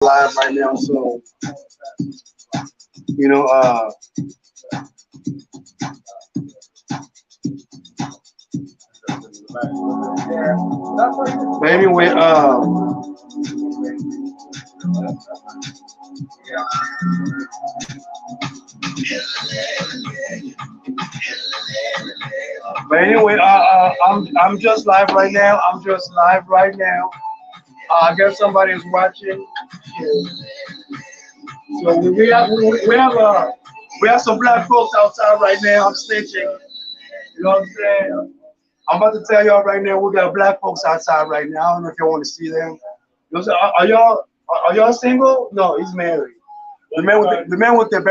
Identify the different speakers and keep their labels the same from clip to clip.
Speaker 1: live right now, so you know, but anyway, I'm just live right now. I'm just live right now. I guess somebody is watching. So we have some black folks outside right now. I'm snitching. You know what I'm saying? I'm about to tell y'all right now. We got black folks outside right now. I don't know if y'all want to see them. You know what I'm saying? Are y'all single? No, he's married. The man with the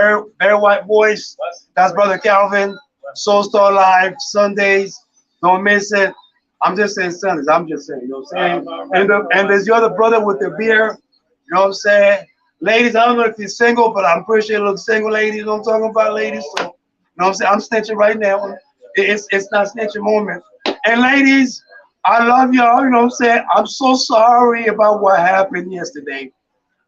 Speaker 1: very white voice. That's Brother Calvin. Soul Star Live Sundays. Don't miss it. I'm just saying Sundays. I'm just saying. You know what I'm saying? And there's the other brother with the beer. You know what I'm saying? Ladies, I don't know if he's single, but I'm pretty sure he looks single, ladies. You know what I'm talking about, ladies? So, you know what I'm saying? I'm snitching right now. It's not snitching moment. And ladies, I love y'all. You know what I'm saying? I'm so sorry about what happened yesterday.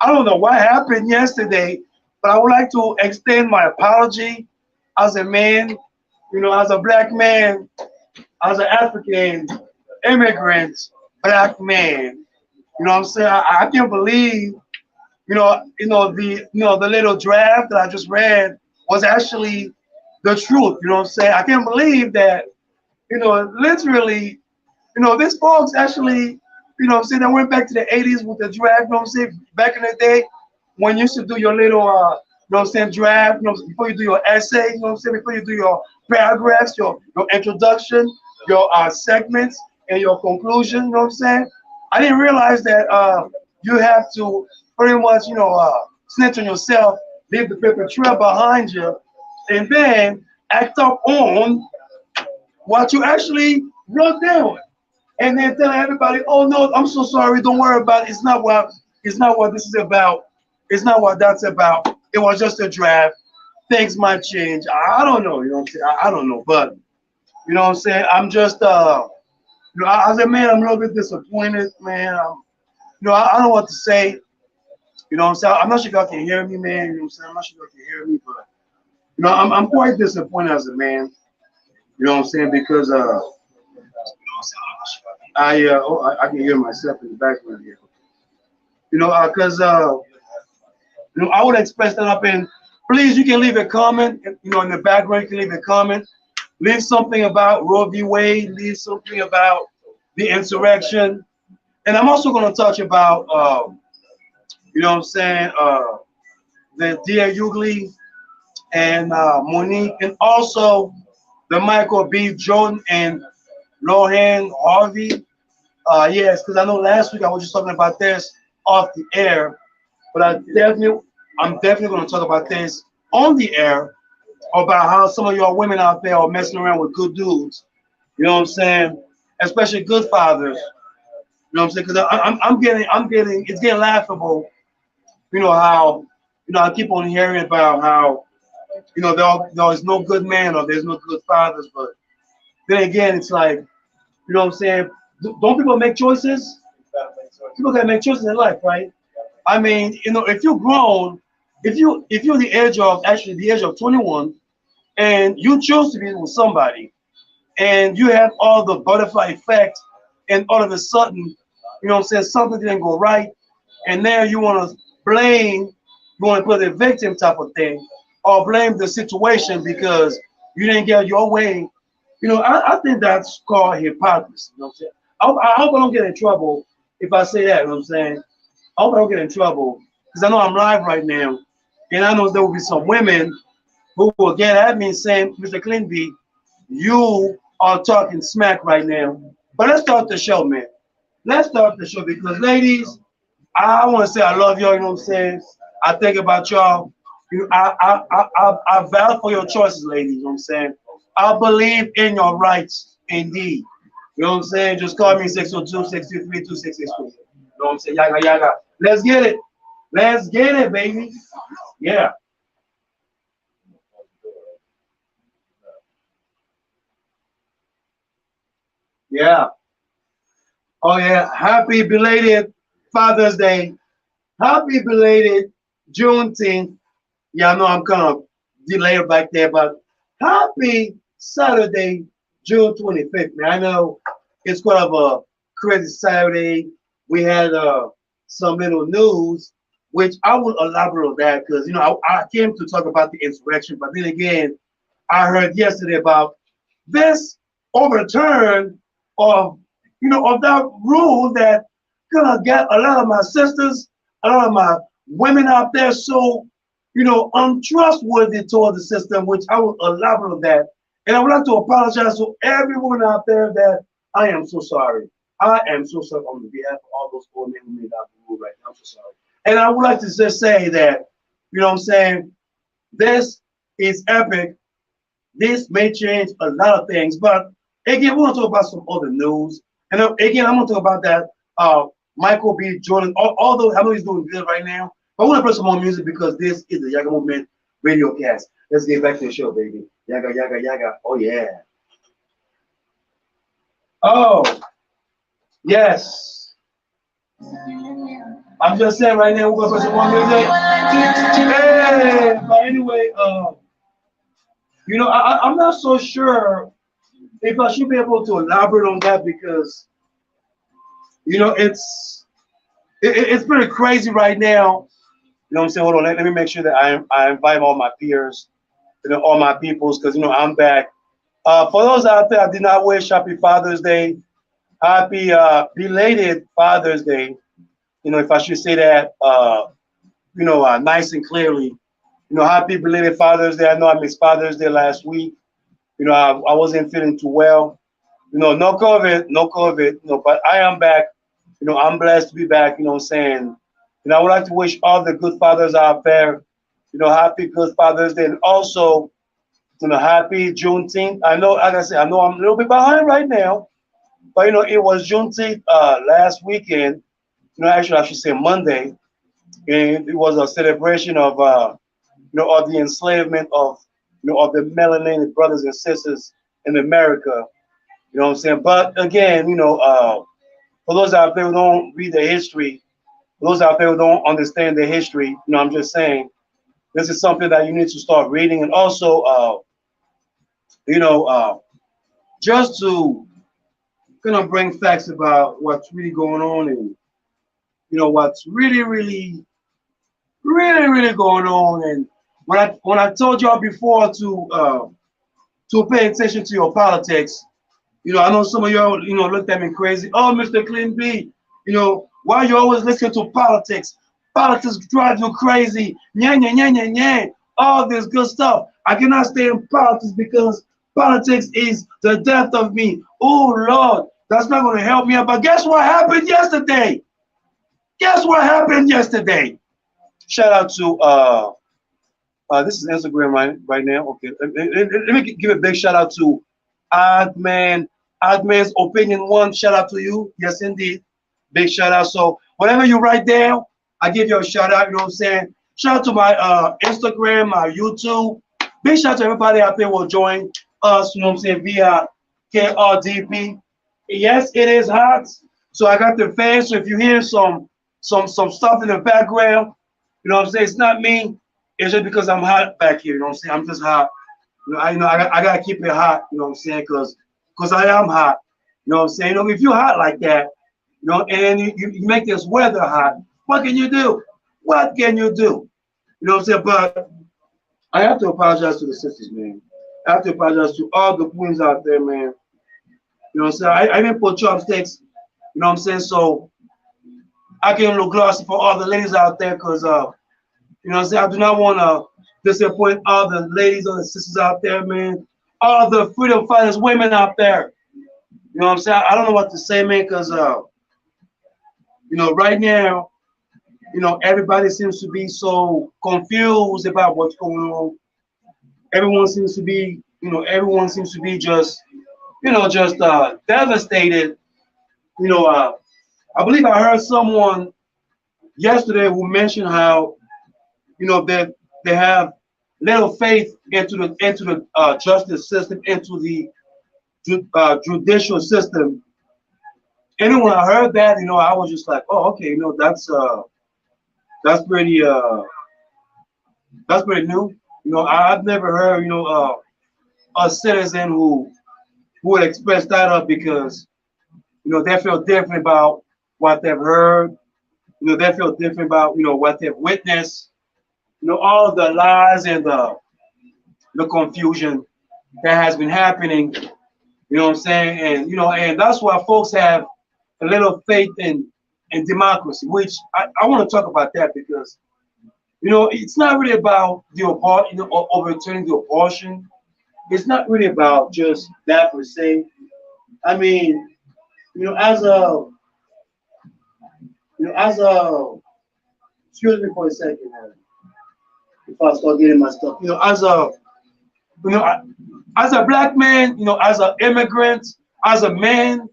Speaker 1: I don't know what happened yesterday, but I would like to extend my apology as a man, you know, as a black man, as an African immigrant black man. You know what I'm saying? I can't believe, the little draft that I just read was actually the truth. You know what I'm saying? I can't believe that, literally, this folks actually, they went back to the 80s with the draft, you know what I'm saying? Back in the day, when you used to do your little, draft, before you do your essay, you know what I'm saying? Before you do your paragraphs, your introduction, your segments, and your conclusion, you know what I'm saying? I didn't realize that you have to pretty much, snitch on yourself, leave the paper trail behind you, and then act up on what you actually wrote down, and then telling everybody, "Oh no, I'm so sorry. Don't worry about it. It's not what this is about. It's not what that's about. It was just a draft. Things might change. I don't know. You know what I'm saying? I don't know, but you know what I'm saying. I'm just, as a man, I'm a little bit disappointed, man. I don't know what to say. You know what I'm saying? I'm not sure if y'all can hear me, man. You know what I'm saying? I'm not sure if y'all can hear me, but I'm quite disappointed as a man. You know what I'm saying? Because I can hear myself in the background here. Because I would express that up in. Please, you can leave a comment. In the background, you can leave a comment. Leave something about Roe v. Wade. Leave something about the insurrection. And I'm also going to touch about, you know what I'm saying, the dear Ugly and Monique, and also the Michael B. Jordan and Lohan Harvey. Yes, because I know last week I was just talking about this off the air, but I'm definitely going to talk about this on the air about how some of your women out there are messing around with good dudes. You know what I'm saying? Especially good fathers. You know what I'm saying? Because it's getting laughable. How, I keep on hearing about how, there's no good man or there's no good fathers, but then again, it's like, what I'm saying? Don't people make choices? People gotta make choices in life, right? I mean, if you're grown, if you're the age of 21, and you choose to be with somebody, and you have all the butterfly effect, and all of a sudden, something didn't go right, and now you want to blame, you want to put a victim type of thing, or blame the situation because you didn't get your way. I think that's called hypocrisy. You know what I'm saying? I hope I don't get in trouble if I say that. You know what I'm saying? I hope I don't get in trouble because I know I'm live right now, and I know there will be some women who will get at me saying, "Mr. Clinby, you are talking smack right now." But let's start the show, man. Let's start the show because, ladies, I want to say I love y'all. You know what I'm saying? I think about y'all. I vow for your choices, ladies. You know what I'm saying? I believe in your rights, indeed. You know what I'm saying? Just call me 602-623-2662. You know what I'm saying? Yaga yaga. Let's get it. Let's get it, baby. Yeah. Yeah. Oh yeah. Happy belated Father's Day. Happy belated Juneteenth. Yeah, I know I'm kind of delayed back there, but happy Saturday, June 25th, man. I know it's kind of a crazy Saturday. We had some little news, which I will elaborate on that because, I came to talk about the insurrection, but then again, I heard yesterday about this overturn of, of that rule that gonna get a lot of my sisters, a lot of my women out there so, untrustworthy toward the system, which I will elaborate on that. And I would like to apologize to everyone out there that I am so sorry. I am so sorry on behalf of all those poor men who made that rule right now. I'm so sorry. And I would like to just say that, I'm saying, this is epic. This may change a lot of things, but again, we want to talk about some other news. And again, I'm going to talk about that. Michael B. Jordan, although I know he's doing good right now, but I want to play some more music because this is the Yaggah Movement Radiocast. Let's get back to the show, baby. Yaggah, Yaggah, Yaggah. Oh, yeah. Oh, yes. I'm just saying right now, we're going to play some more music. Hey, but anyway, I'm not so sure if I should be able to elaborate on that because, it's pretty crazy right now. You know what I'm saying? Hold on, let me make sure that I invite all my peers, all my peoples, because I'm back. For those out there, I did not wish Happy Father's Day. Happy belated Father's Day. If I should say that, nice and clearly. Happy belated Father's Day. I know I missed Father's Day last week. I wasn't feeling too well. No COVID, no COVID. But I am back. I'm blessed to be back. You know what I'm saying? I would like to wish all the good fathers out there, happy good Father's Day, and also, happy Juneteenth. I know, like I said, I know I'm a little bit behind right now, but it was Juneteenth last weekend. Actually, I should say Monday, and it was a celebration of, of the enslavement of, of the melanated brothers and sisters in America. You know what I'm saying? But again, for those out there who don't read the history, for those out there who don't understand the history, I'm just saying this is something that you need to start reading, and also, just to kind of bring facts about what's really going on, and what's really, really, really, really going on. And when I told y'all before to pay attention to your politics. I know some of y'all, looked at me crazy. Oh, Mr. Clean B, why you always listen to politics? Politics drive you crazy. Nya, nya, nya, nya, nya. All this good stuff. I cannot stay in politics because politics is the death of me. Oh, Lord, that's not going to help me out. But guess what happened yesterday? Guess what happened yesterday? Shout out to, this is Instagram right now. Okay, let me give a big shout out to Oddman. Oddman's Opinion One. Shout out to you. Yes, indeed. Big shout out. So whatever you write down, I give you a shout out. You know what I'm saying? Shout out to my Instagram, my YouTube. Big shout out to everybody out there who will join us. You know what I'm saying? Via KRDP. Yes, it is hot. So I got the fans. So if you hear some stuff in the background, you know what I'm saying? It's not me. It's just because I'm hot back here. You know what I'm saying? I'm just hot. I gotta keep it hot. You know what I'm saying? Because I am hot. You know what I'm saying? If you're hot like that, and you make this weather hot, what can you do? What can you do? You know what I'm saying? But I have to apologize to the sisters, man. I have to apologize to all the queens out there, man. You know what I'm saying? I even put chopsticks, you know what I'm saying? So I can look glossy for all the ladies out there because, you know what I'm saying? I do not want to disappoint all the ladies or the sisters out there, man. All the freedom fighters, women out there. You know what I'm saying? I don't know what to say, man, because, right now, everybody seems to be so confused about what's going on. Everyone seems to be, just, devastated. I believe I heard someone yesterday who mentioned how, that they have little faith into the justice system, into the judicial system. And then when I heard that, I was just like, oh, okay, that's That's pretty that's pretty new. You know, I've never heard, a citizen who would express that up because, they feel different about what they've heard. They feel different about, what they've witnessed. All the lies and the confusion that has been happening. You know what I'm saying? And that's why folks have a little faith in democracy, which I want to talk about that because it's not really about overturning the abortion. It's not really about just that per se. I mean, as a as a excuse me for a second, if I start getting my stuff, you know as a black man, as an immigrant, as a man,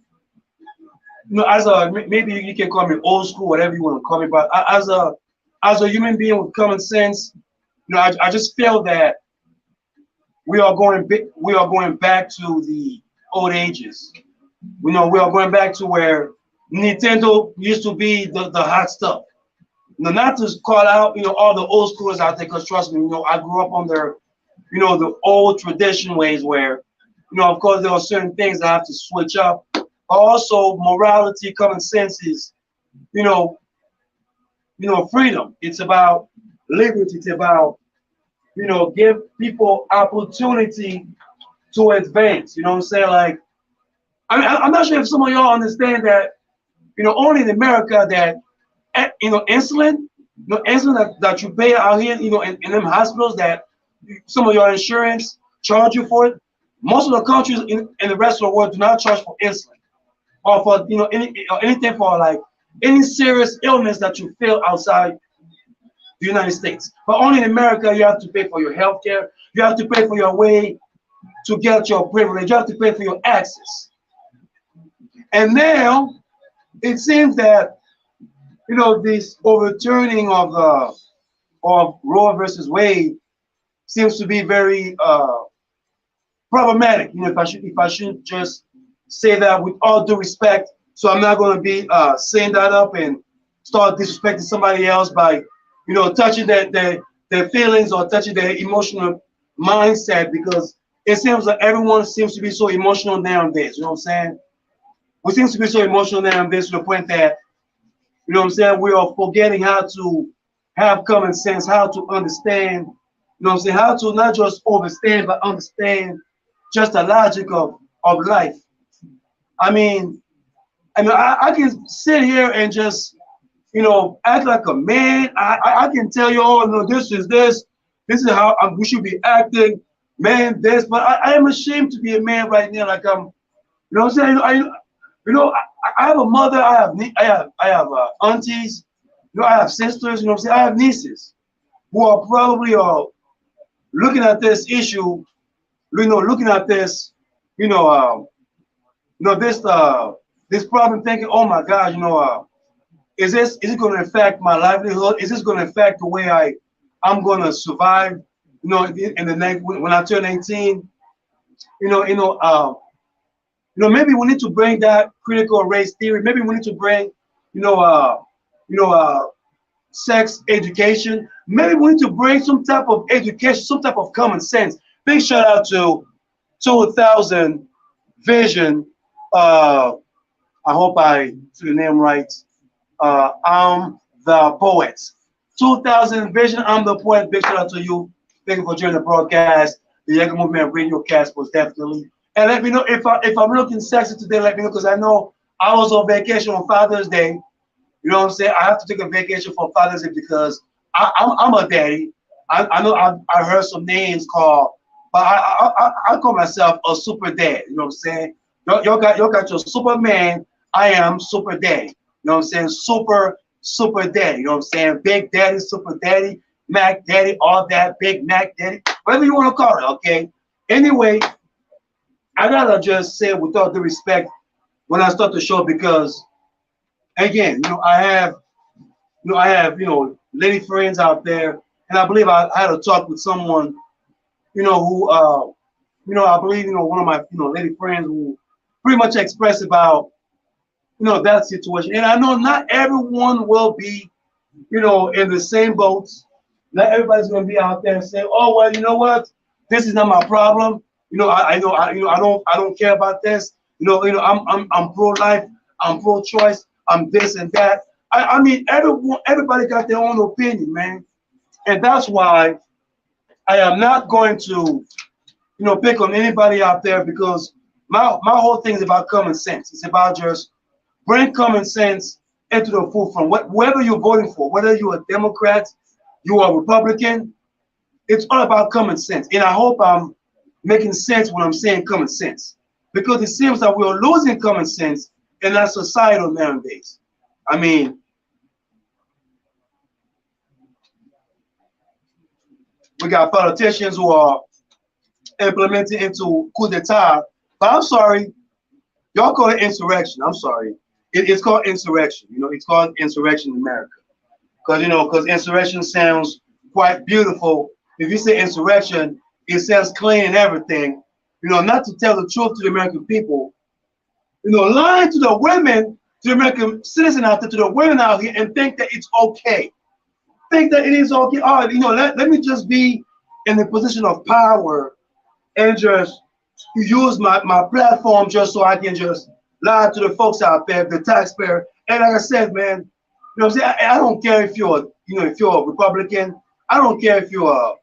Speaker 1: as a maybe you can call me old school, whatever you want to call me, but as a human being with common sense, I just feel that we are going back to the old ages. We are going back to where Nintendo used to be the hot stuff. Not to call out, all the old schoolers out there, because trust me, I grew up under, the old tradition ways where, of course, there are certain things I have to switch up. Also, morality, common sense is, you know, freedom. It's about liberty. It's about, give people opportunity to advance. You know what I'm saying? Like, I'm not sure if some of y'all understand that, only in America that, insulin, insulin that you pay out here, in them hospitals that some of your insurance charge you for it. Most of the countries in the rest of the world do not charge for insulin or for, anything for like any serious illness that you feel outside the United States. But only in America, you have to pay for your health care. You have to pay for your way to get your privilege. You have to pay for your access. And now it seems that this overturning of Roe versus Wade seems to be very problematic. If I should just say that with all due respect, so I'm not going to be saying that up and start disrespecting somebody else by touching their feelings or touching their emotional mindset, because it seems like everyone seems to be so emotional nowadays. You know what I'm saying? We seem to be so emotional nowadays to the point that what I'm saying, we are forgetting how to have common sense, how to understand, what I'm saying, how to not just understand, but understand just the logic of life. I mean, I can sit here and just, act like a man. I can tell you, oh, no, this is how we should be acting, man, this, but I am ashamed to be a man right now. Like what I'm saying? I have a mother. I have aunties. I have sisters. What I'm saying? I have nieces who are probably looking at this issue. Looking at this. This problem, thinking, oh my God, is it going to affect my livelihood? Is this going to affect the way I'm going to survive? In the next when I turn 18. Maybe we need to bring that critical race theory. Maybe we need to bring, you know, uh, sex education. Maybe we need to bring some type of education, some type of common sense. Big shout out to 2000 Vision. Uh, I hope I took the name right. I'm the poet. 2000 Vision. I'm the poet. Big shout out to you. Thank you for joining the broadcast. The Yaggah Movement Radiocast was definitely. And let me know if I'm looking sexy today. Let me know, because I know I was on vacation on Father's Day. You know what I'm saying? I have to take a vacation for Father's Day because I'm a daddy. I know I heard some names called, but I call myself a super dad. You know what I'm saying? Y'all got your Superman. I am super daddy. You know what I'm saying? Super daddy. You know what I'm saying? Big daddy, super daddy, Mac daddy, all that, Big Mac daddy, whatever you want to call it. Okay. Anyway, I gotta just say with all due respect when I start the show, because again, I have lady friends out there, and I believe I had a talk with someone, who I believe one of my lady friends who pretty much expressed about that situation, and I know not everyone will be in the same boats. Not everybody's going to be out there and say, "Oh well, you know what? This is not my problem. I know, I don't care about this. I'm pro-life. I'm pro-choice. I'm this and that. I mean, everybody got their own opinion, man, and that's why I am not going to, pick on anybody out there because my whole thing is about common sense. It's about just bring common sense into the forefront. Whether you're voting for, whether you're a Democrat, you are a Republican, it's all about common sense. And I hope I'm making sense when I'm saying common sense. Because it seems that we're losing common sense in our societal nowadays. I mean, we got politicians who are implementing into coup d'etat. But I'm sorry, y'all call it insurrection. I'm sorry. It's called insurrection. It's called insurrection in America. Because insurrection sounds quite beautiful. If you say insurrection, it sounds clean and everything. Not to tell the truth to the American people. Lying to the women, to the American citizen out there, to the women out here, and think that it's okay. Think that it is okay. Oh, let me just be in the position of power and just use my platform just so I can just lie to the folks out there, the taxpayer. And like I said, man, what I'm saying? I don't care if you're a Republican. I don't care if you're a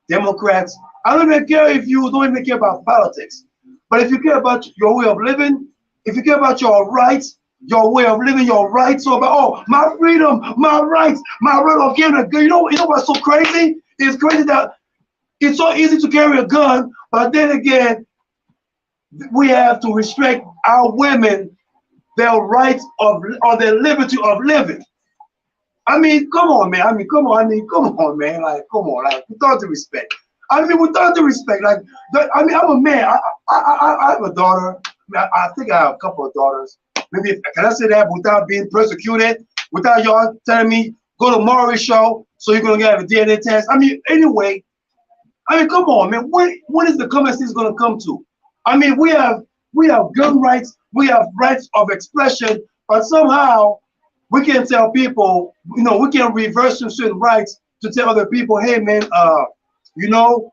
Speaker 1: Democrat. I don't even care if you don't even care about politics. But if you care about your way of living, if you care about your rights, your way of living, your rights, so about my freedom, my rights, my right of carrying a gun. You know what's so crazy? It's crazy that it's so easy to carry a gun, but then again, we have to restrict our women their rights or their liberty of living. I mean, come on, man. I mean, come on. Come on, man. Like, come on. Like, with all due respect. I mean, with all due respect. Like, I'm a man. I have a daughter. I think I have a couple of daughters. Maybe can I say that without being persecuted? Without y'all telling me go to Maury's show so you're gonna get a DNA test? I mean, anyway. I mean, come on, man. When is the common sense gonna come to? I mean, we have gun rights. We have rights of expression, but somehow we can tell people, we can reverse some certain rights to tell other people, hey man, I'm all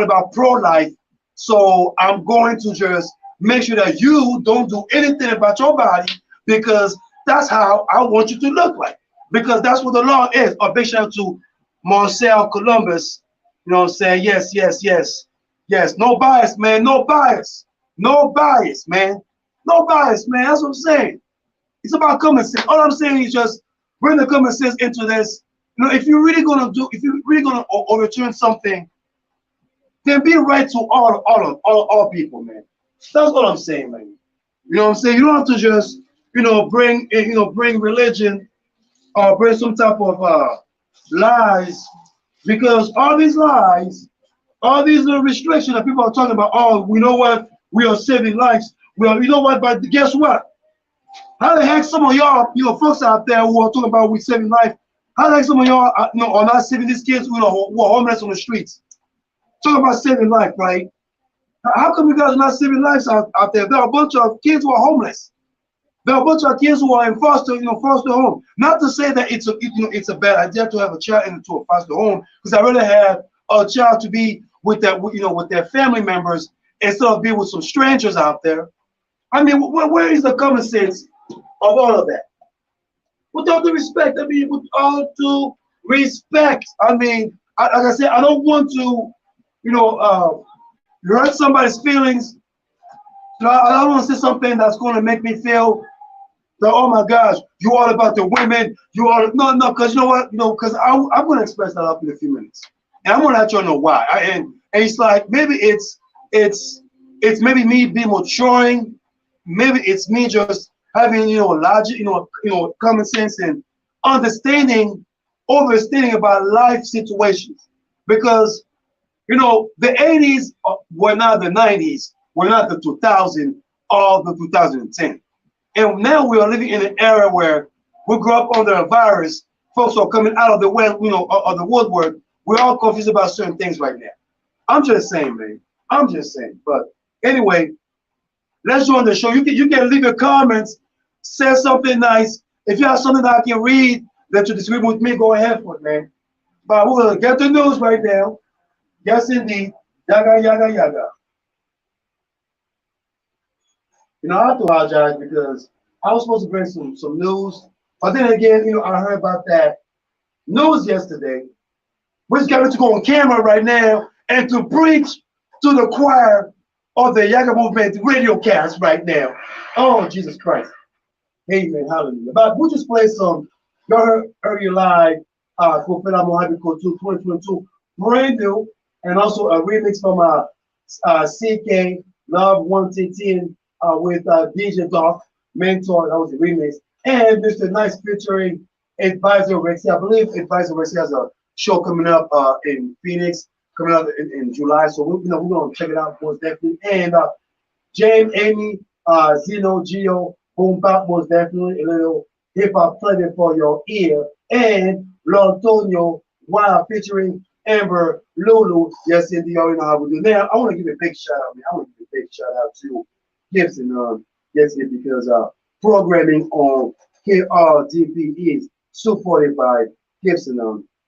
Speaker 1: about pro-life, so I'm going to just make sure that you don't do anything about your body because that's how I want you to look like. Because that's what the law is. A big shout out to Marcel Columbus, saying yes, yes, yes, yes. No bias, man, no bias. No bias, man. No bias, man. That's what I'm saying. It's about common sense. All I'm saying is just bring the common sense into this. If you're really gonna overturn something, then be right to all people, man. That's all I'm saying, man. You know what I'm saying? You don't have to just, bring religion or bring some type of lies, because all these lies, all these little restrictions that people are talking about, oh, we know what, we are saving lives. Well, you know what, but guess what? How the heck some of y'all, folks out there who are talking about we saving life, how the heck some of y'all, are not saving these kids who are homeless on the streets? Talking about saving life, right? How come you guys are not saving lives out there? There are a bunch of kids who are homeless. There are a bunch of kids who are in foster home. Not to say that it's a bad idea to have a child into a foster home, because I'd rather have a child to be with with their family members instead of being with some strangers out there. I mean, where is the common sense of all of that? With all due respect, with all due respect, like I said, I don't want to, hurt somebody's feelings. I don't want to say something that's going to make me feel that, oh my gosh, you all about the women. You all no, because you know what, because I'm going to express that up in a few minutes, and I'm going to let you know why. And it's like maybe it's maybe me being maturing. Maybe it's me just having logic, common sense and understanding about life situations. Because the 80s were not the 90s, were not the 2000 or the 2010. And now we are living in an era where we grew up under a virus. Folks are coming out of the of the woodwork. We're all confused about certain things right now. I'm just saying, man. I'm just saying. But anyway, let's join the show. You can leave your comments, say something nice, If you have something that I can read that you disagree with me, go ahead for it, man. But we'll get the news right now. Yes, indeed. Yaga, yaga, yaga. I have to apologize because I was supposed to bring some news. But then again, I heard about that news yesterday. We just got to go on camera right now and to preach to the choir of the Yaggah movement Radiocast right now. Oh, Jesus Christ. Amen. Hallelujah. But we'll just play some. Y'all heard earlier live, Prophet Mohadi Code 2022, brand new, and also a remix from CK Love 110 with DJ Doc Mentor. That was the remix. And Mr. Nice featuring Advisor Rexy. I believe Advisor Rexy has a show coming up in Phoenix, coming up in July. So we're going to check it out most definitely. And James, Amy, Zeno, Geo, Boom Bap, most definitely a little hip hop flavor for your ear. And L'Antonio, wow, featuring Amber Lulu. Yes, indeed, you already know how we do. Now, I want to give a big shout out, man. I want to give a big shout out to Gibson, yes, because programming on KRDP is supported by Gibson,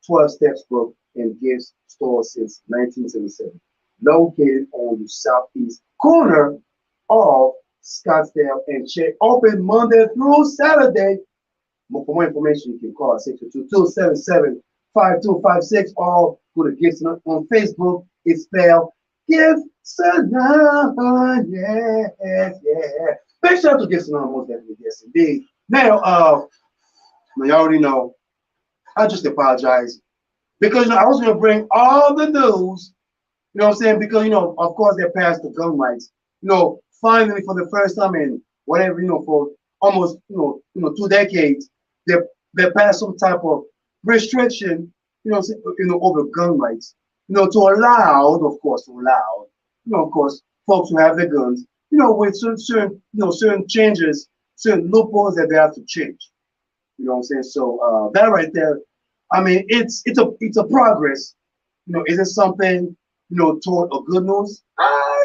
Speaker 1: 12 Steps Book and Gift Store since 1977, located on the southeast corner of Scottsdale and Check. Open Monday through Saturday. For more information, you can call 622-277-5256 or go to Gibson on Facebook. It's spelled Gibson. Yes, yeah. Big shout out to Gibson on most definitely. Yes, indeed. Now, you already know, I just apologize because I was going to bring all the news. You know what I'm saying? Because of course, they passed the gun rights. Finally, for the first time in whatever, for almost 2 decades, they passed some type of restriction, over gun rights, to allow, of course, of course, folks who have their guns, with certain changes, certain loopholes that they have to change. You know what I'm saying? So that right there, I mean, it's a progress. Is it something toward a good news?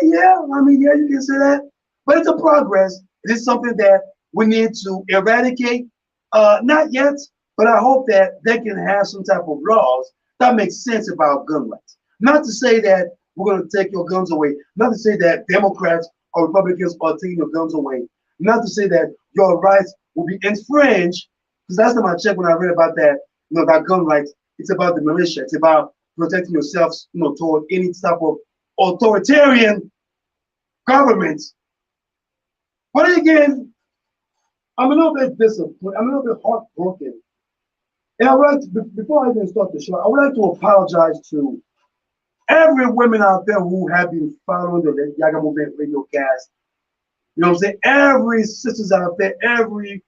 Speaker 1: Yeah. I mean, yeah, you can say that. But it's a progress. It is something that we need to eradicate. Not yet, but I hope that they can have some type of laws that make sense about gun rights. Not to say that we're going to take your guns away. Not to say that Democrats or Republicans are taking your guns away. Not to say that your rights will be infringed. Because that's not my check when I read about that, about gun rights. It's about the militia. It's about protecting yourself, toward any type of authoritarian governments. But again, I'm a little bit disappointed. I'm a little bit heartbroken. And I would like to, before I even start the show, I would like to apologize to every woman out there who have been following the Yaggah Movement Radiocast. You know what I'm saying? Every sisters out there, every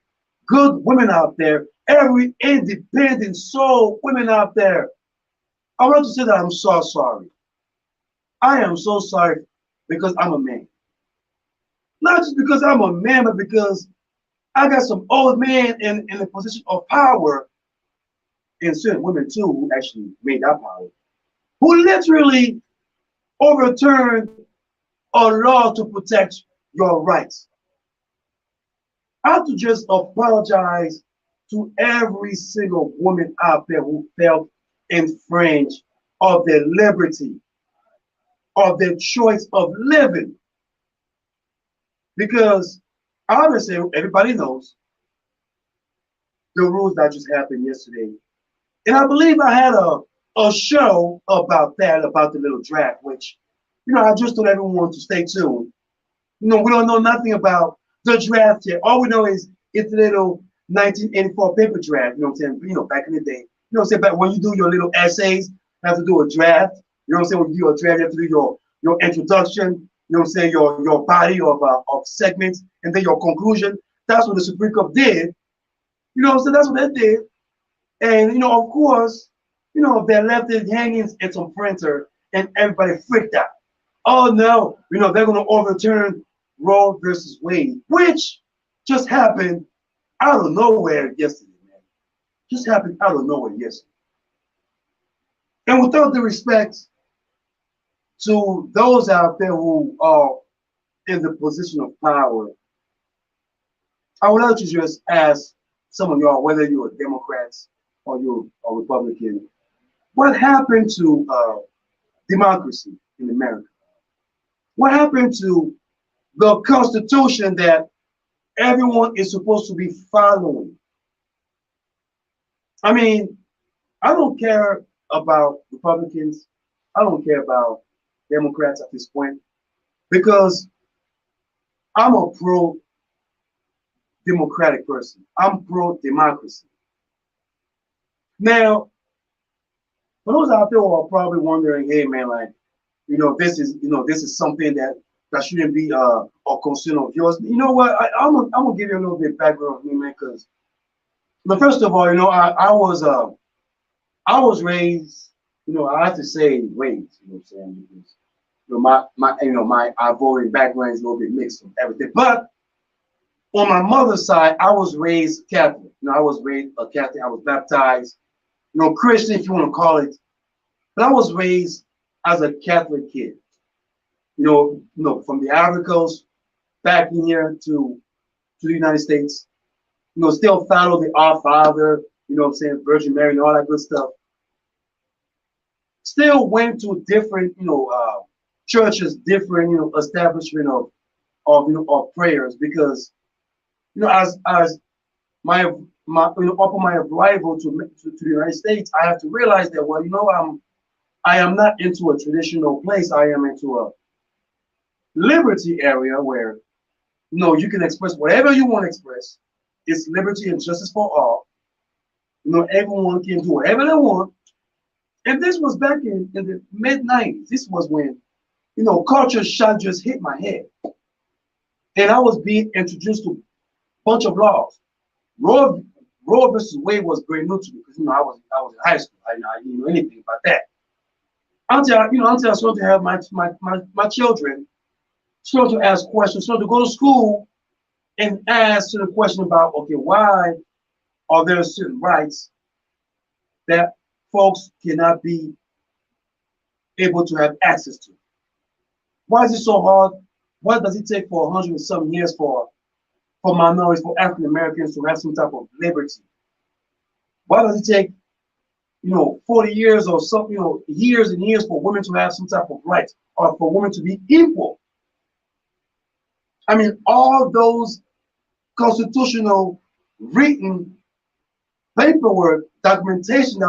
Speaker 1: good women out there, every independent soul women out there. I want to say that I'm so sorry. I am so sorry because I'm a man. Not just because I'm a man, but because I got some old men in a position of power, and certain women too who actually made that power, who literally overturned a law to protect your rights. I have to just apologize to every single woman out there who felt infringed of their liberty, of their choice of living. Because obviously everybody knows the rules that just happened yesterday. And I believe I had a show about that, about the little draft, which, I just told everyone to stay tuned. We don't know nothing about the draft yet. All we know is it's a little 1984 paper draft, you know what I'm saying? Back in the day. You know what I'm saying? But when you do your little essays, you have to do a draft. You know what I'm saying? When you do a draft, you have to do your introduction, you know what I'm saying, your body of segments, and then your conclusion. That's what the Supreme Court did. You know what I'm saying? That's what they did. And of course, they left it hanging in some printer and everybody freaked out. Oh no, they're gonna overturn Roe versus Wade, which just happened out of nowhere yesterday, man. Just happened out of nowhere yesterday. And without the respect to those out there who are in the position of power, I would like to just ask some of y'all, whether you're Democrats or you're a Republican, what happened to democracy in America? What happened to the Constitution that everyone is supposed to be following? I mean, I don't care about Republicans. I don't care about Democrats at this point because I'm a pro-democratic person. I'm pro-democracy. Now, for those out there who are probably wondering, hey man, like, this is something that shouldn't be a concern of yours. You know what? I'm gonna give you a little bit of background of me, man, because first of all, I was raised, I have to say raised, what I'm saying, because my Ivorian background is a little bit mixed with everything. But on my mother's side, I was raised Catholic. I was raised a Catholic. I was baptized, Christian if you want to call it. But I was raised as a Catholic kid. From the Ivory Coast back in here to the United States. Still follow the Our Father, what I'm saying, Virgin Mary and all that good stuff. Still went to different, churches, different, establishment of prayers because, as my upon my arrival to the United States, I have to realize that, well, I am not into a traditional place. I am into a liberty area where, you can express whatever you want to express. It's liberty and justice for all. Everyone can do whatever they want. And this was back in the mid-90s. This was when, culture shock just hit my head. And I was being introduced to a bunch of laws. Roe versus Wade was brand new to me because, I was in high school. I didn't know anything about that. Until I started to have my children, started to ask questions, started to go to school and ask the question about, okay, why are there certain rights that folks cannot be able to have access to? Why is it so hard? Why does it take for 100 and some years for minorities, for African Americans to have some type of liberty? Why does it take 40 years or some, years and years for women to have some type of rights or for women to be equal? I mean, all those constitutional written paperwork, documentation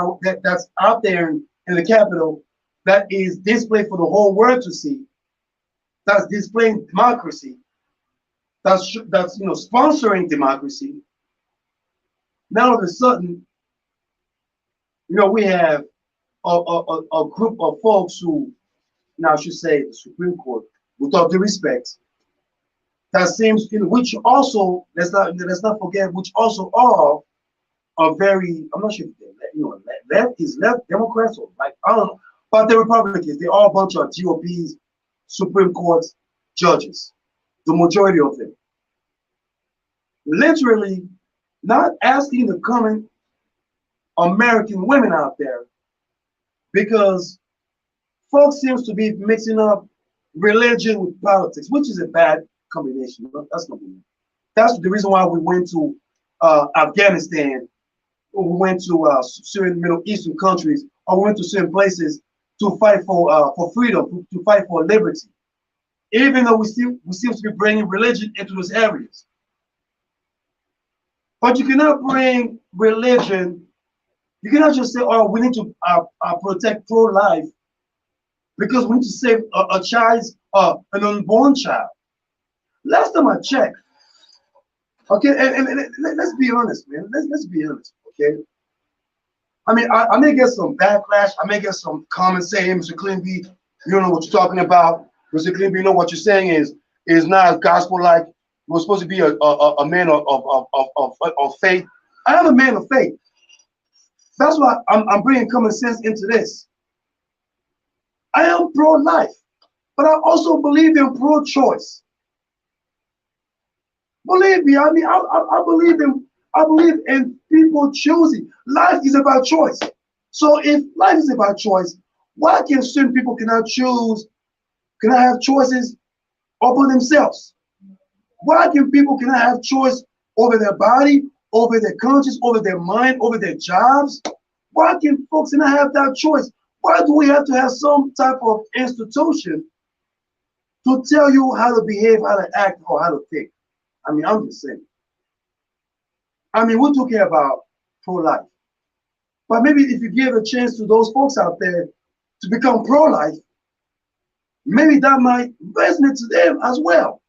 Speaker 1: that's out there in the Capitol that is displayed for the whole world to see, that's displaying democracy, that's sponsoring democracy. Now all of a sudden, we have a group of folks who, now I should say the Supreme Court, with all due respect, that seems, which also, let's not forget, which also are very, I'm not sure if they're left Democrats or like, I don't know, but the Republicans, they're all a bunch of GOP's Supreme Court judges, the majority of them. Literally not asking the common American women out there because folks seems to be mixing up religion with politics, which is a bad combination. That's not good. That's the reason why we went to Afghanistan, we went to certain Middle Eastern countries, or we went to certain places to fight for freedom, to fight for liberty. Even though we seem to be bringing religion into those areas. But you cannot bring religion, you cannot just say, oh, we need to protect pro-life because we need to save a child, an unborn child. Last time I checked, okay, and let's be honest, man. Let's be honest, okay? I mean, I may get some backlash. I may get some comments saying, Mr. Clinby, you don't know what you're talking about. Mr. Clinby, you know what you're saying is not gospel-like. You're supposed to be a man of faith. I am a man of faith. That's why I'm bringing common sense into this. I am pro-life, but I also believe in pro-choice. Believe me, I mean, I believe in people choosing. Life is about choice. So if life is about choice, why can certain people cannot choose, cannot have choices over themselves? Why can people cannot have choice over their body, over their conscience, over their mind, over their jobs? Why can folks not have that choice? Why do we have to have some type of institution to tell you how to behave, how to act, or how to think? I mean, I'm just saying. I mean, we're talking about pro-life. But maybe if you give a chance to those folks out there to become pro-life, maybe that might resonate to them as well.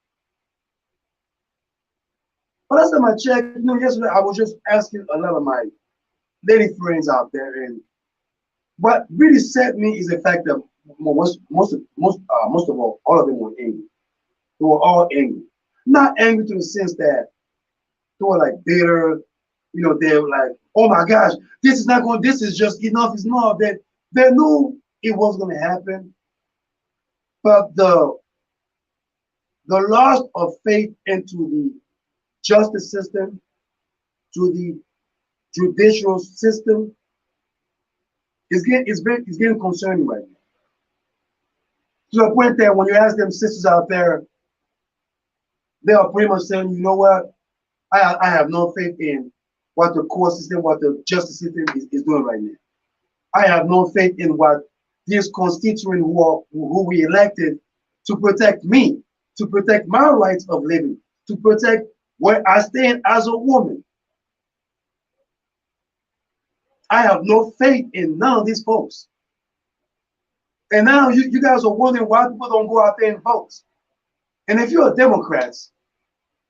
Speaker 1: But last time I checked, yesterday I was just asking a lot of my lady friends out there, and what really set me is the fact that most of all of them were angry. They were all angry. Not angry to the sense that they were like bitter, they were like, oh my gosh, this is not going, this is just enough, is not. They knew it was going to happen, but the loss of faith into the justice system, to the judicial system, is getting concerning right now. To the point that when you ask them sisters out there, they are pretty much saying, you know what, I have no faith in what the court system, what the justice system is doing right now. I have no faith in what these constituents who we elected to protect me, to protect my rights of living, to protect where I stand as a woman. I have no faith in none of these folks. And now you guys are wondering why people don't go out there and vote. And if you're a Democrat,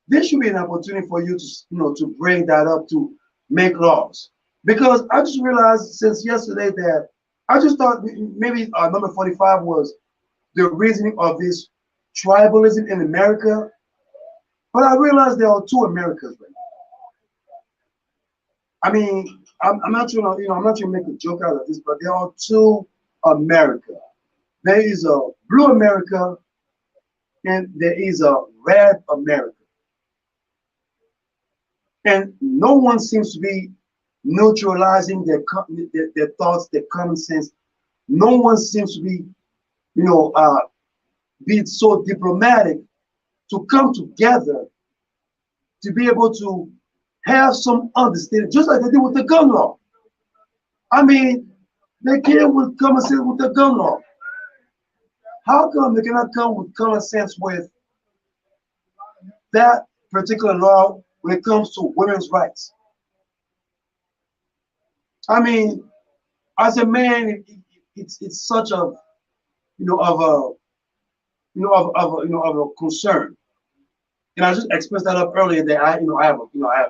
Speaker 1: there should be an opportunity for you to, to bring that up, to make laws. Because I just realized since yesterday that I just thought maybe number 45 was the reasoning of this tribalism in America. But I realized there are two Americas right now. I mean, I'm not trying to, I'm not trying to make a joke out of this, but there are two America. There is a blue America and there is a red America. And no one seems to be neutralizing their thoughts, their common sense. No one seems to be, being so diplomatic to come together to be able to have some understanding, just like they did with the gun law. I mean, they came with common sense with the gun law. How come they cannot come with common sense with that particular law when it comes to women's rights? I mean, as a man, it's such a of a concern. And I just expressed that up earlier that I have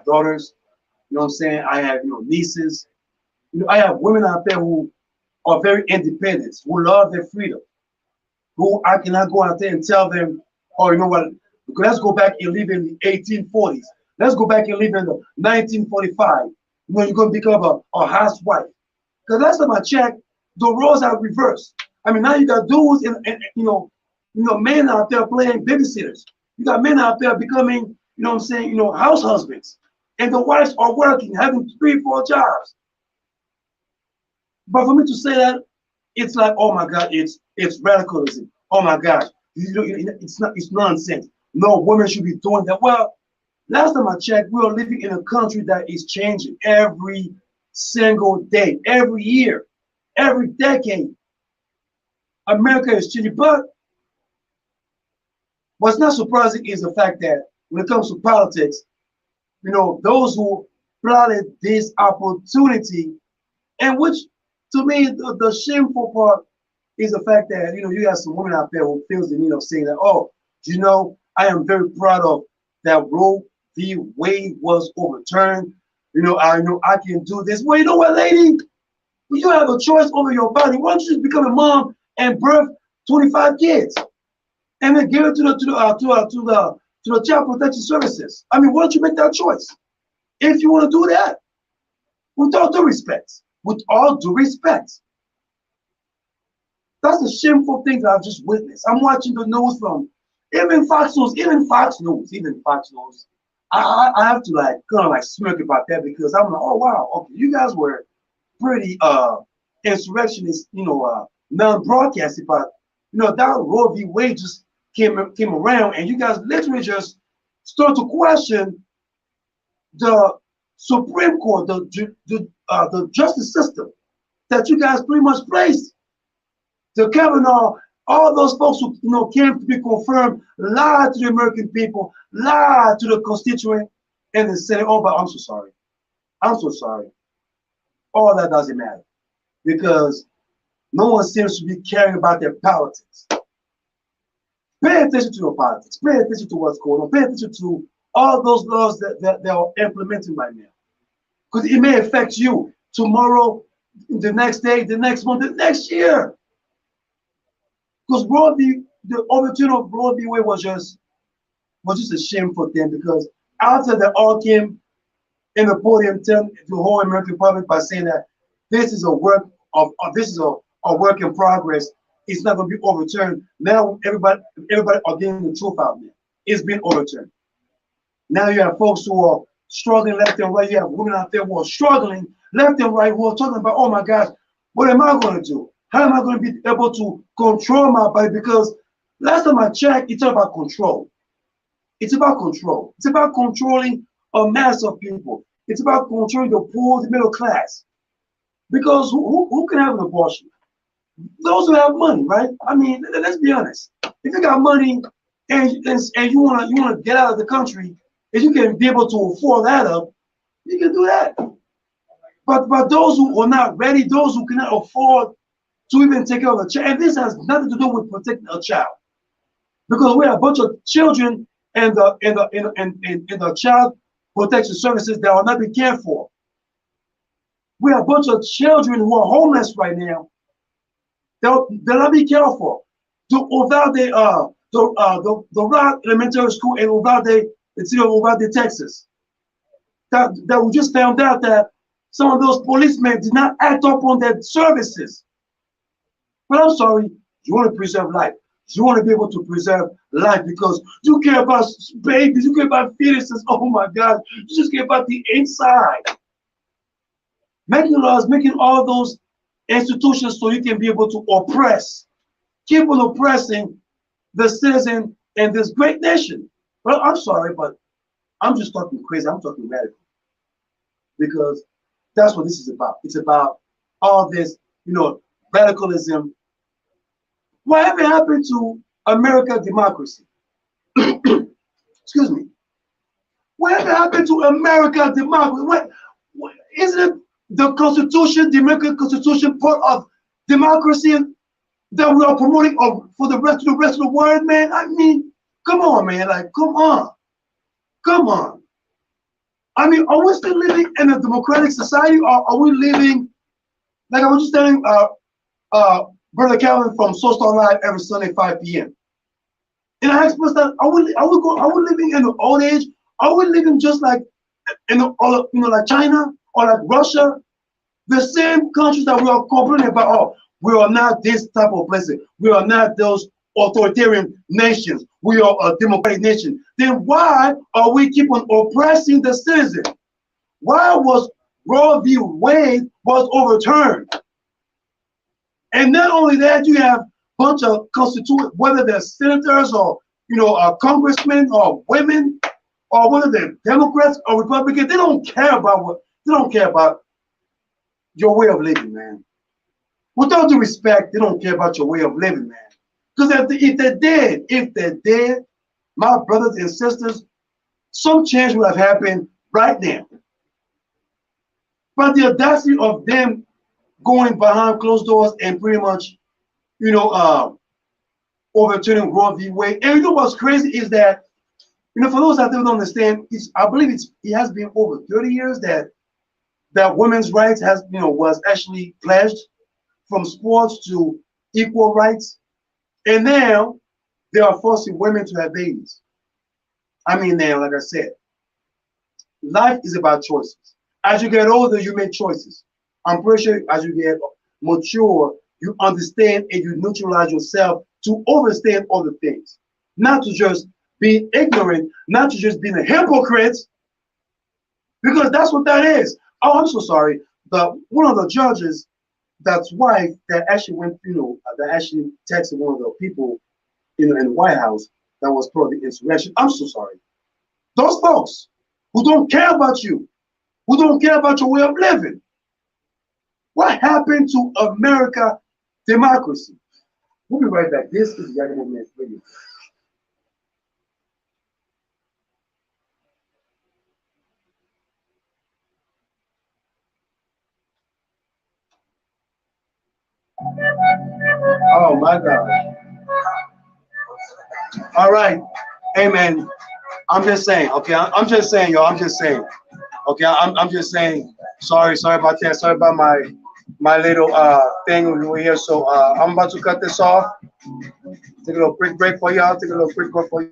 Speaker 1: daughters, what I'm saying? I have nieces. I have women out there who are very independent, who love their freedom, who I cannot go out there and tell them, oh, you know what, let's go back and live in the 1840s. Let's go back and live in the 1945 when you're going to become a housewife. Because last time I checked, the roles are reversed. I mean, now you got dudes and men out there playing babysitters. You got men out there becoming, house husbands. And the wives are working, having 3, 4 jobs. But for me to say that, it's like, oh my God, it's radicalism. Oh my gosh, it's nonsense. No, women should be doing that. Well, last time I checked, we are living in a country that is changing every single day, every year, every decade. America is changing, but what's not surprising is the fact that when it comes to politics, those who plotted this opportunity, and which to me, the shameful part is the fact that, you have some women out there who feels the need of saying that, oh, I am very proud of that Roe v. Wade was overturned. I know I can do this. Well, you know what, lady? You have a choice over your body. Why don't you just become a mom and birth 25 kids? And then give it to the child protection services. I mean, why don't you make that choice? If you want to do that, with all due respect, that's the shameful thing that I've just witnessed. I'm watching the news from even Fox News. I have to kind of smirk about that because I'm like, oh wow, okay, you guys were pretty insurrectionist, non-broadcasting, but that Roe v. Wade just came around, and you guys literally just start to question the Supreme Court, the justice system that you guys pretty much placed. The Kavanaugh, all those folks who came to be confirmed, lied to the American people, lied to the constituent, and then say, "Oh, but I'm so sorry. I'm so sorry." All that doesn't matter because no one seems to be caring about their politics. Pay attention to your politics. Pay attention to what's going on. Pay attention to all those laws that they are implementing right now. Because it may affect you tomorrow, the next day, the next month, the next year. Because the overturn of Roe v. Wade was just a shameful thing because after they all came in the podium telling the whole American public by saying that this is a work in progress, it's not going to be overturned. Now everybody are getting the truth out there. It's been overturned. Now you have folks who are struggling left and right. You have women out there who are struggling left and right who are talking about, "Oh my gosh, what am I going to do? How am I going to be able to control my body?" Because last time I checked, it's all about control. It's about control. It's about controlling a mass of people. It's about controlling the poor, the middle class. Because who can have an abortion? Those who have money, right? I mean, let's be honest. If you got money and you wanna get out of the country, if you can be able to afford that up, you can do that. But those who are not ready, those who cannot afford to even take care of a child, and this has nothing to do with protecting a child, because we have a bunch of children and the child protection services that are not being cared for. We have a bunch of children who are homeless right now. They'll not be cared for. Without the Rock Elementary School in Uvalde, the city of Uvalde, Texas, that we just found out that some of those policemen did not act up on their services. But I'm sorry, you want to preserve life. You want to be able to preserve life because you care about babies, you care about fetuses. Oh my God, you just care about the inside. Making laws, making all those institutions so you can be able to oppress, keep on oppressing the citizen in this great nation. Well, I'm sorry, but I'm just talking crazy. I'm talking radical because that's what this is about. It's about all this, radicalism. Whatever happened to American democracy? Excuse me. Whatever happened to American democracy? Isn't it the Constitution, the American Constitution, part of democracy that we are promoting for the rest of the world, man? I mean, come on, man. Like, come on. Come on. I mean, are we still living in a democratic society, or are we living, like I was just telling Brother Calvin from Soul Star Live every Sunday, 5 p.m. And I expressed that, are we living in the old age? Are we living just like like China or like Russia? The same countries that we are complaining about, oh, we are not this type of place. We are not those authoritarian nations. We are a democratic nation. Then why are we keep on oppressing the citizen? Why was Roe v. Wade was overturned? And not only that, you have a bunch of constituents, whether they're senators or congressmen or women, or whether they're Democrats or Republicans, they don't care about your way of living, man. With all due respect, they don't care about your way of living, man. Because if they did, my brothers and sisters, some change would have happened right now. But the audacity of them going behind closed doors and pretty much, overturning Roe v. Wade. And you know what's crazy is that, for those that don't understand, I believe it has been over 30 years that women's rights was actually pledged from sports to equal rights. And now they are forcing women to have babies. I mean, now, like I said, life is about choices. As you get older, you make choices. I'm pretty sure as you get mature, you understand and you neutralize yourself to understand other things. Not to just be ignorant, not to just be a hypocrite, because that's what that is. Oh, I'm so sorry. One of the judges, that's wife that actually went, that actually texted one of the people in the White House that was part of the insurrection. I'm so sorry. Those folks who don't care about you, who don't care about your way of living. What happened to America democracy? We'll be right back. This is Yaggah Man's Radio. Oh my God. All right. Hey man, I'm just saying, okay, I'm just saying, yo, I'm just saying. Okay, I'm just saying, sorry about that. Sorry about my little thing over here. So I'm about to cut this off. Take a little quick break for y'all. Take a little quick break for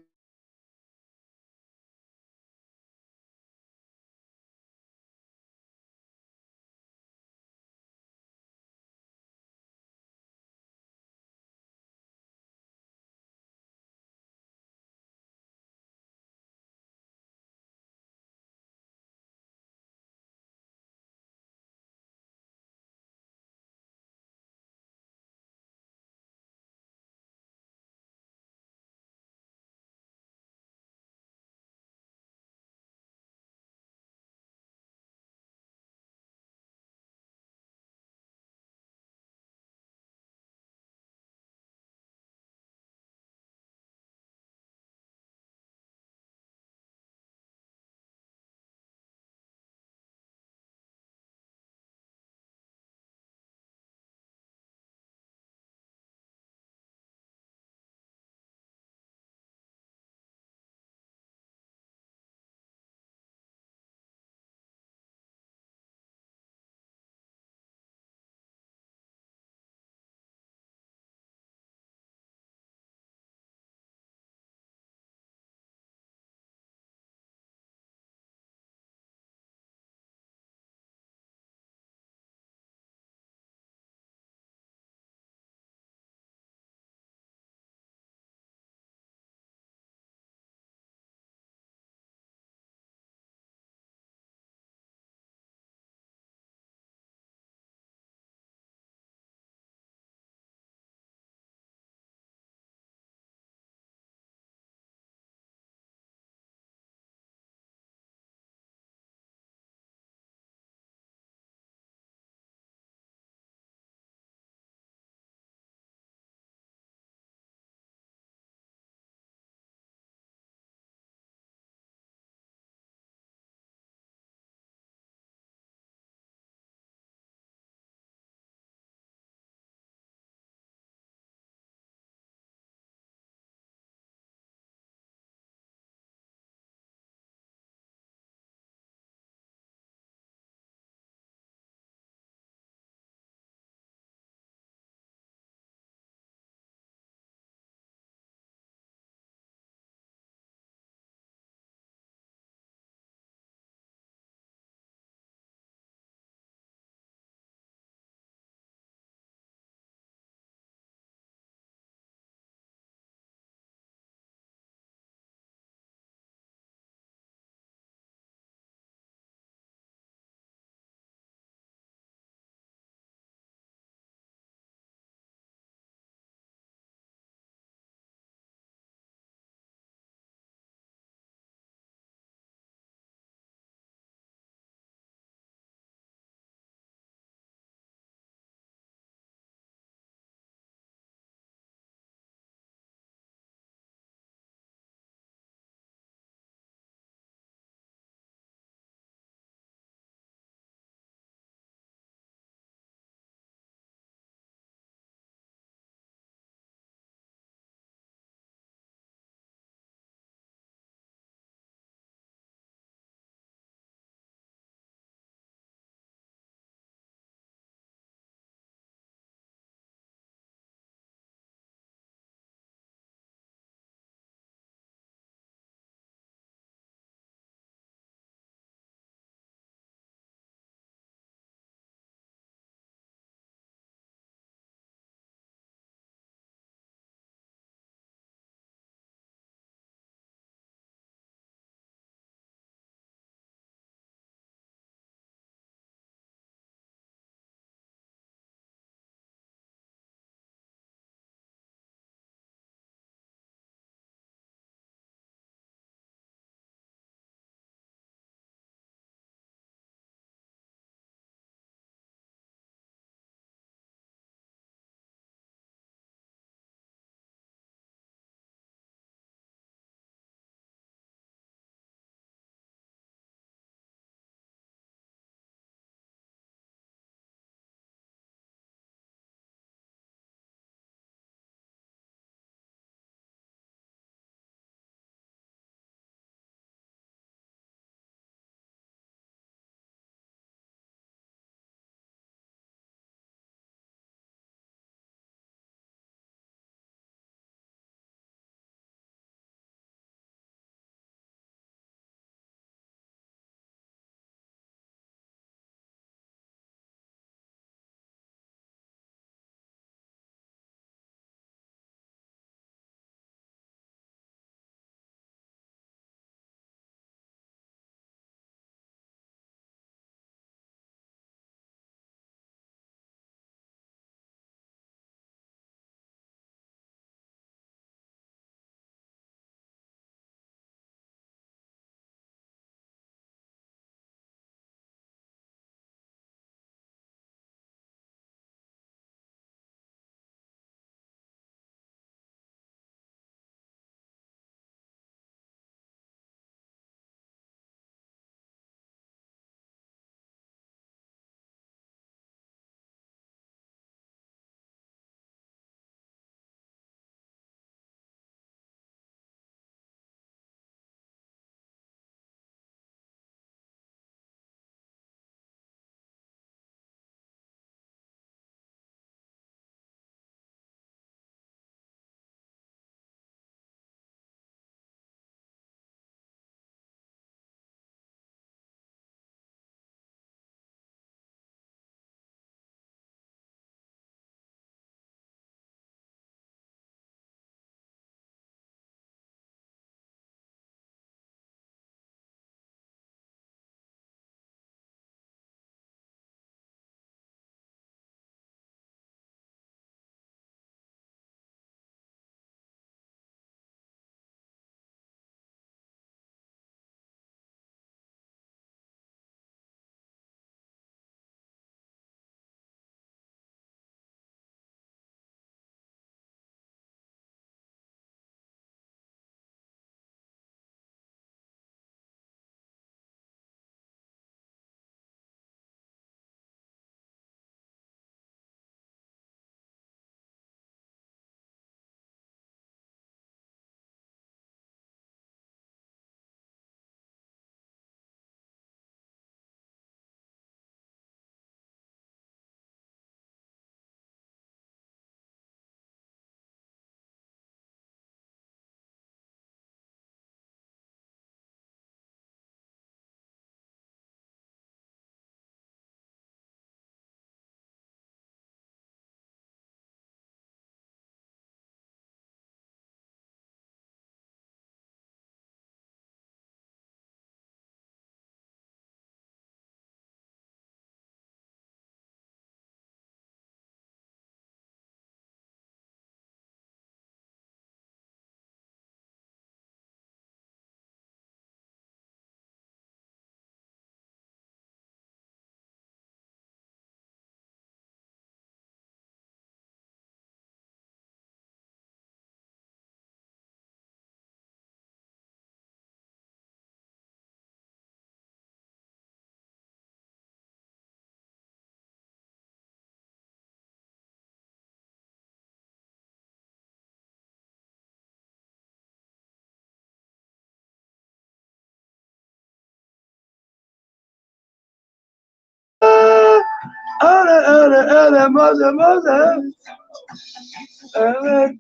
Speaker 1: Mother.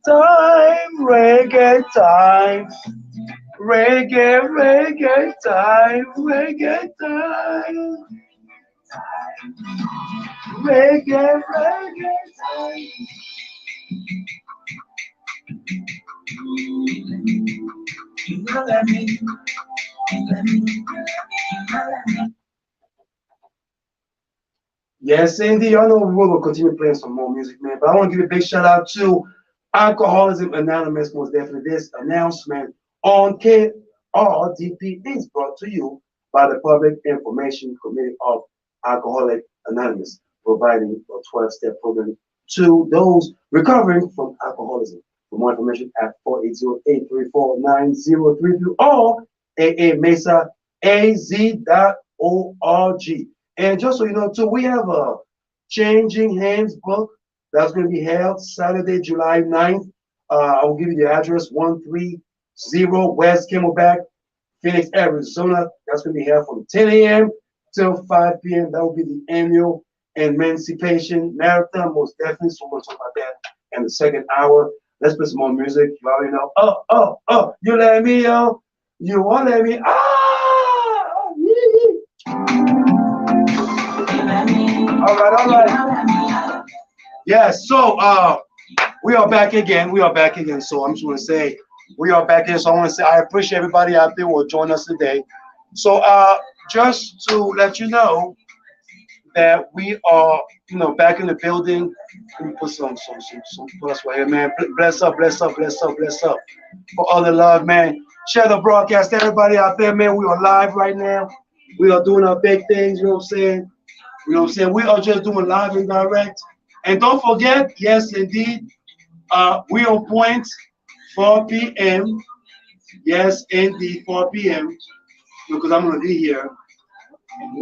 Speaker 1: Time, reggae time. Reggae time. Reggae time. Reggae time. Yes, indeed. I know we will continue playing some more music, man. But I want to give a big shout out to Alcoholism Anonymous. Most definitely, this announcement on KRDP is brought to you by the Public Information Committee of Alcoholic Anonymous, providing a 12-step program to those recovering from alcoholism. For more information, at 480-834-9032 or aamesa.az.org. And just so you know, too, we have a Changing Hands book that's going to be held Saturday, July 9th. I will give you the address 130 West Camelback, Phoenix, Arizona. That's going to be held from 10 a.m. till 5 p.m. That will be the annual Emancipation Marathon, most definitely. So we'll talk about that in the second hour. Let's put some more music. You already know. You let me, you won't let me. All right. Yes, so we are back again. So I'm just going to say we are back here. So I want to say I appreciate everybody out there who will join us today. So just to let you know that we are, back in the building. Let me put some plus right here, man. Bless up for all the love, man. Share the broadcast, everybody out there, man. We are live right now. We are doing our big things. You know what I'm saying? We are just doing live and direct. And don't forget, yes, indeed, we on point, 4 p.m. Yes, indeed, 4 p.m. Because I'm gonna be here.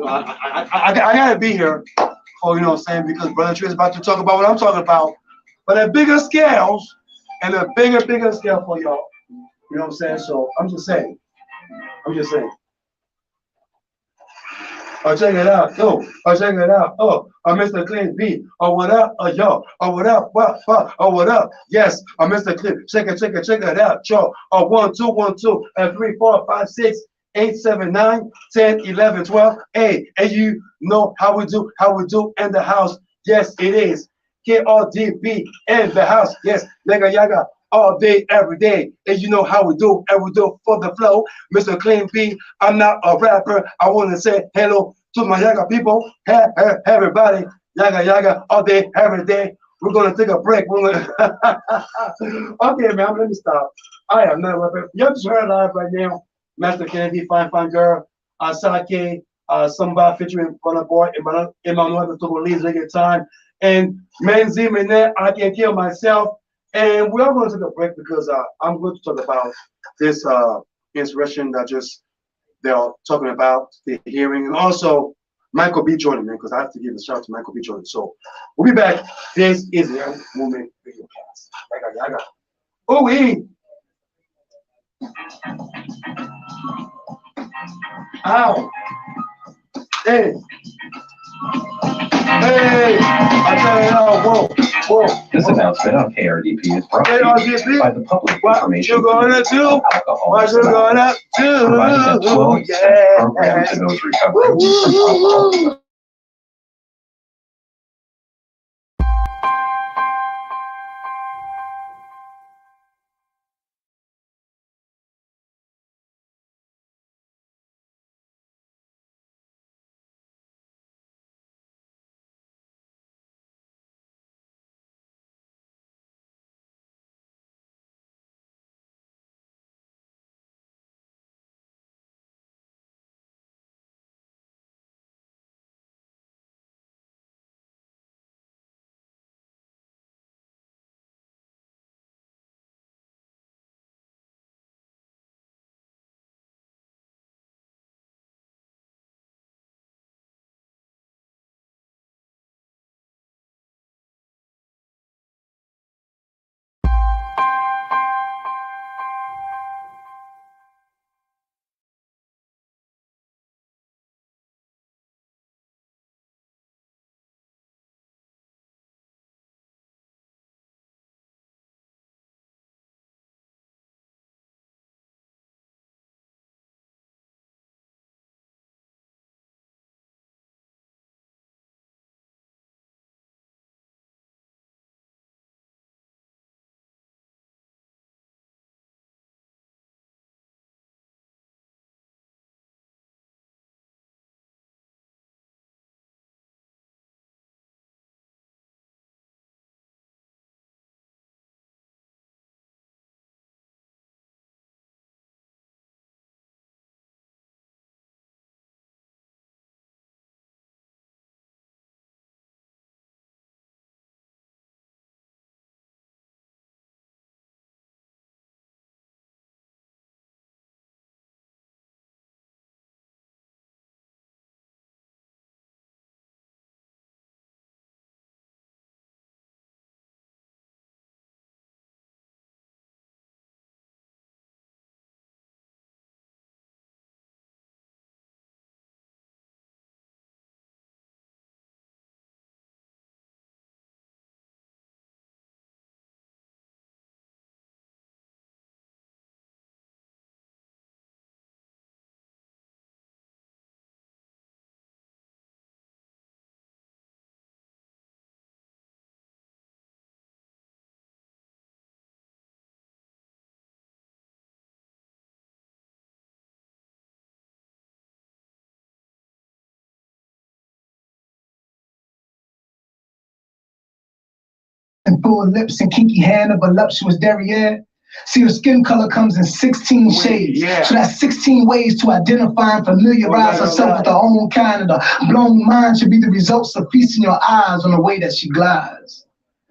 Speaker 1: I gotta be here for because Brother Trey is about to talk about what I'm talking about, but at bigger scales and a bigger scale for y'all. You know what I'm saying? So I'm just saying. Oh, check it out. Yo, check it out. Mr. Clean B. Oh, what up? Yo. Oh, what up? What? Oh, what up? Yes, Mr. Clean. Check it out. Yo. 1, 2, 1, 2, 3, 4, 5, 6, 8, 7, 9, 10, 11, 12. Hey, and you know how we do in the house. Yes, it is. KRDB in the house. Yes, Yaggah all day, every day. And you know how we do, and we do for the flow. Mr. Clean B, I'm not a rapper. I want to say hello to my Yaggah people. Hey, everybody, Yaggah all day, every day. We're going to take a break. Okay, man, let me stop. I am not a rapper. You're just heard live right now. Master Kennedy, fine girl. Sake, somebody featuring Burna Boy, Emmanuel the Togolese, Reggae Time. And Menzi Mene, I Can Kill Myself. And we are going to take a break because I'm going to talk about this insurrection that they're talking about, the hearing, and also Michael B. Jordan, man, because I have to give a shout out to Michael B. Jordan. So we'll be back. This is the Movement Radiocast. Yaggah. Oh, we. Ow. Hey. Hey, I tell you now, whoa.
Speaker 2: This announcement on KRDP is brought to you by the Public Information
Speaker 1: Committee of
Speaker 2: Alcoholics
Speaker 1: What you gonna do?
Speaker 2: providing a 12-step program to those recovering from alcoholism.
Speaker 3: and full lips and kinky hand of voluptuous derriere. See, her skin color comes in 16 shades.
Speaker 1: Yeah.
Speaker 3: So that's 16 ways to identify and familiarize herself with her own kind. And the blown mind should be the results of feasting your eyes on the way that she glides.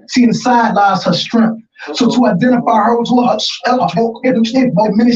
Speaker 3: See, inside lies her strength. So to identify her diminish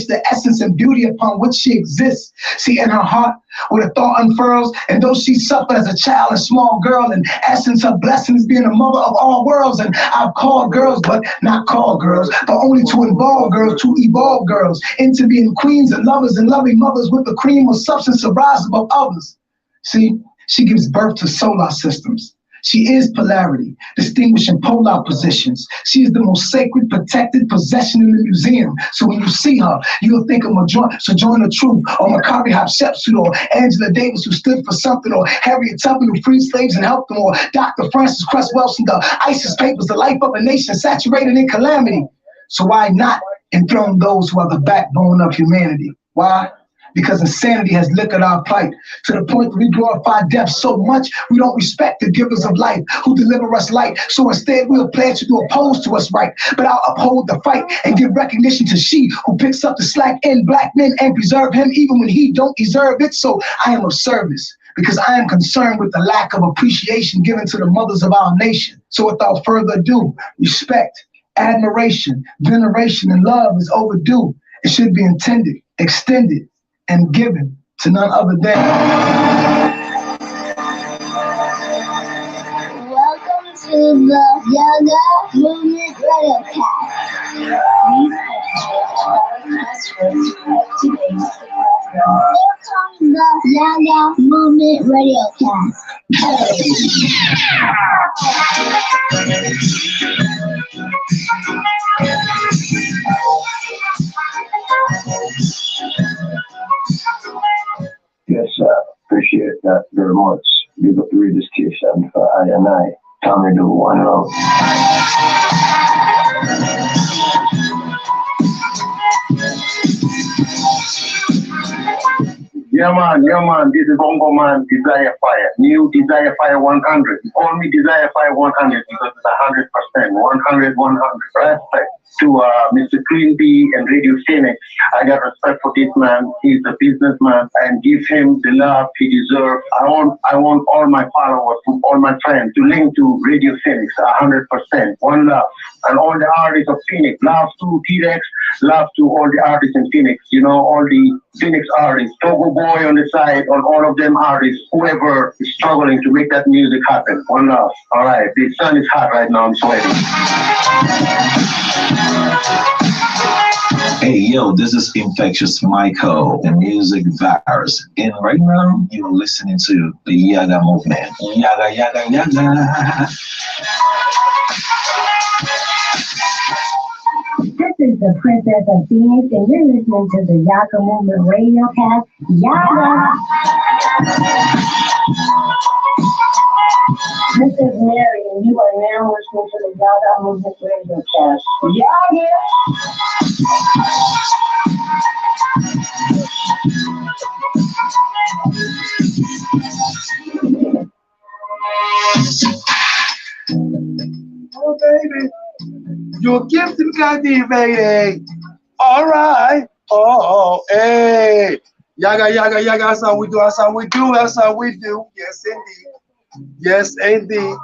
Speaker 3: the essence and beauty upon which she exists. See, in her heart, where the thought unfurls, and though she suffered as a child and small girl, in essence, her blessing is being the mother of all worlds. And I've called girls, but not called girls, but only to involve girls, to evolve girls into being queens and lovers and loving mothers with the cream of substance to rise above others. See, she gives birth to solar systems. She is polarity, distinguishing polar positions. She is the most sacred, protected possession in the museum. So when you see her, you'll think of Sojourner Truth, or Macari Hatshepsut, or Angela Davis, who stood for something, or Harriet Tubman, who freed slaves and helped them, or Dr. Francis Cress Welsing, the ISIS Papers, the life of a nation saturated in calamity. So why not enthrone those who are the backbone of humanity? Why? Because insanity has liquored our plight to the point that we glorify death so much we don't respect the givers of life who deliver us light. So instead we'll pledge to oppose to us right, but I'll uphold the fight and give recognition to she who picks up the slack in black men and preserve him even when he don't deserve it. So I am of service because I am concerned with the lack of appreciation given to the mothers of our nation. So without further ado, respect, admiration, veneration, and love is overdue. It should be intended, extended, and given to none other than.
Speaker 4: Welcome to the Yaggah Movement Radiocast. Here comes the Yaggah Movement Radiocast.
Speaker 2: Yes, appreciate that very much. Give up the radio station for I and I. Tommy do one love. Yeah man, this is Bongo Man, Desire Fire, new Desire Fire 100. Call me Desire Fire 100 because it's 100%, 100, respect to Mr. Green Bee and Radio Phoenix. I got respect for this man. He's a businessman and give him the love he deserves. I want all my followers, all my friends to link to Radio Phoenix 100%. One love. And all the artists of Phoenix, love to T-Rex, love to all the artists in Phoenix, you know, all the Phoenix artists, Togo Boy on the side, on all of them artists, whoever is struggling to make that music happen. One love. All right, the sun is hot right now, I'm sweating.
Speaker 5: Hey, yo, this is Infectious Michael, the music virus. And right now, you're listening to the Yaggah movement. Yaggah, Yaggah, Yaggah.
Speaker 4: This is the Princess of Phoenix, and you're listening to the Yaggah Movement Radiocast. Yaggah! This is Mary, and you are now listening to the Yaggah Movement Radiocast. Yaggah!
Speaker 1: Oh, baby. You're gifted, goddamn, baby. All right. Oh, hey. Yaggah, Yaggah, Yaggah. That's how we do. That's how we do. That's how we do. Yes, indeed. Yes, indeed.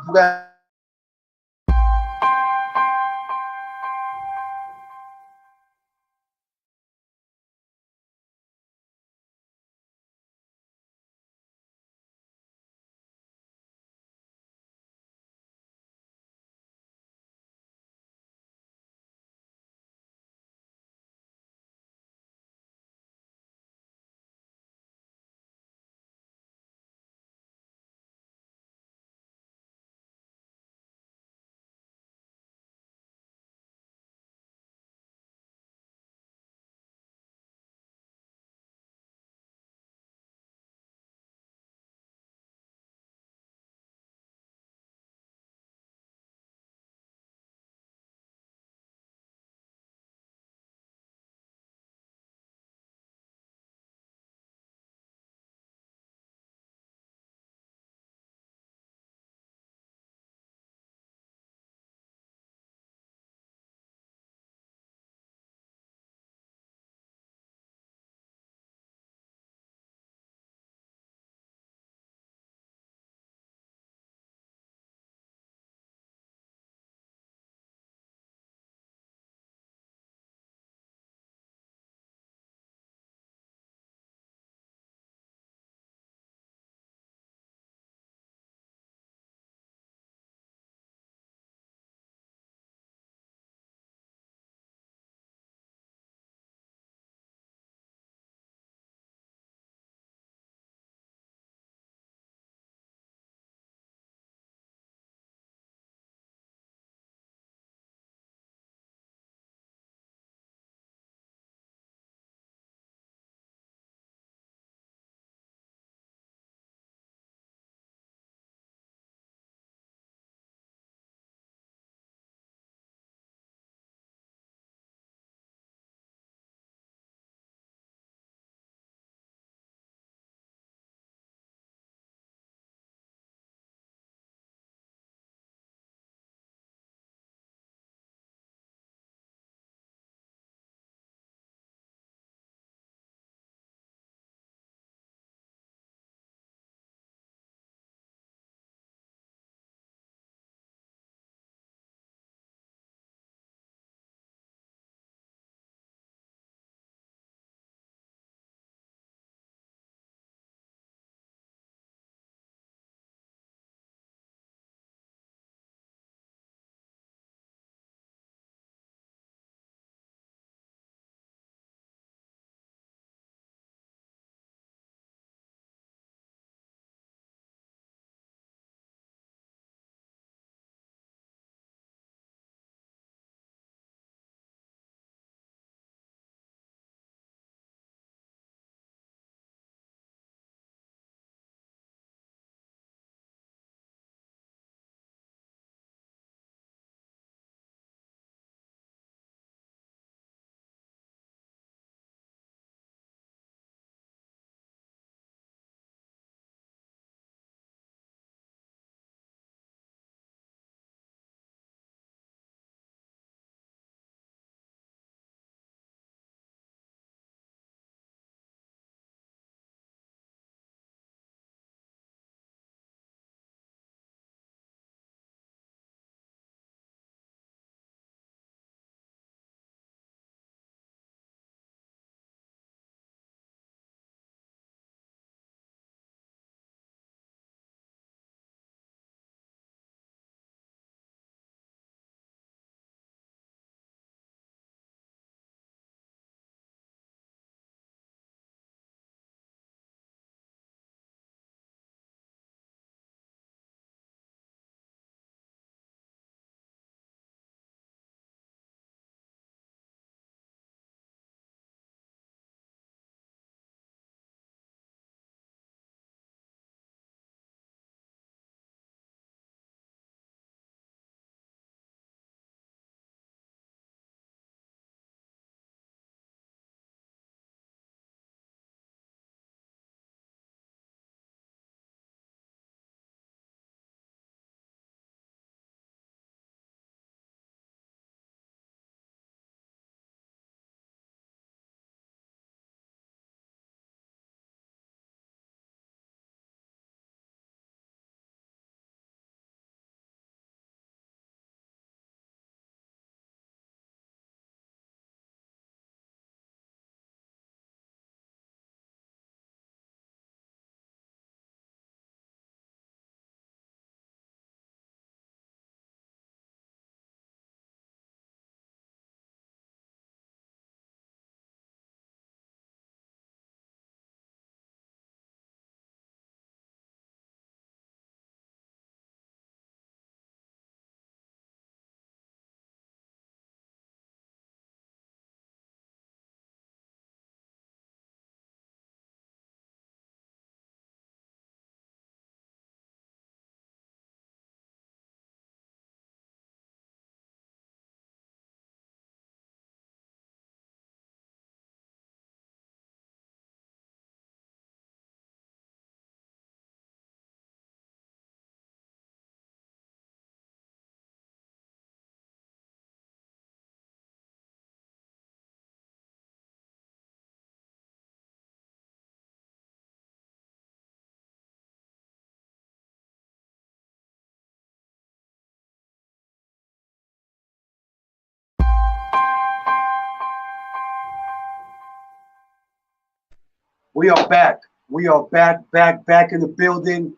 Speaker 1: We are back. We are back in the building.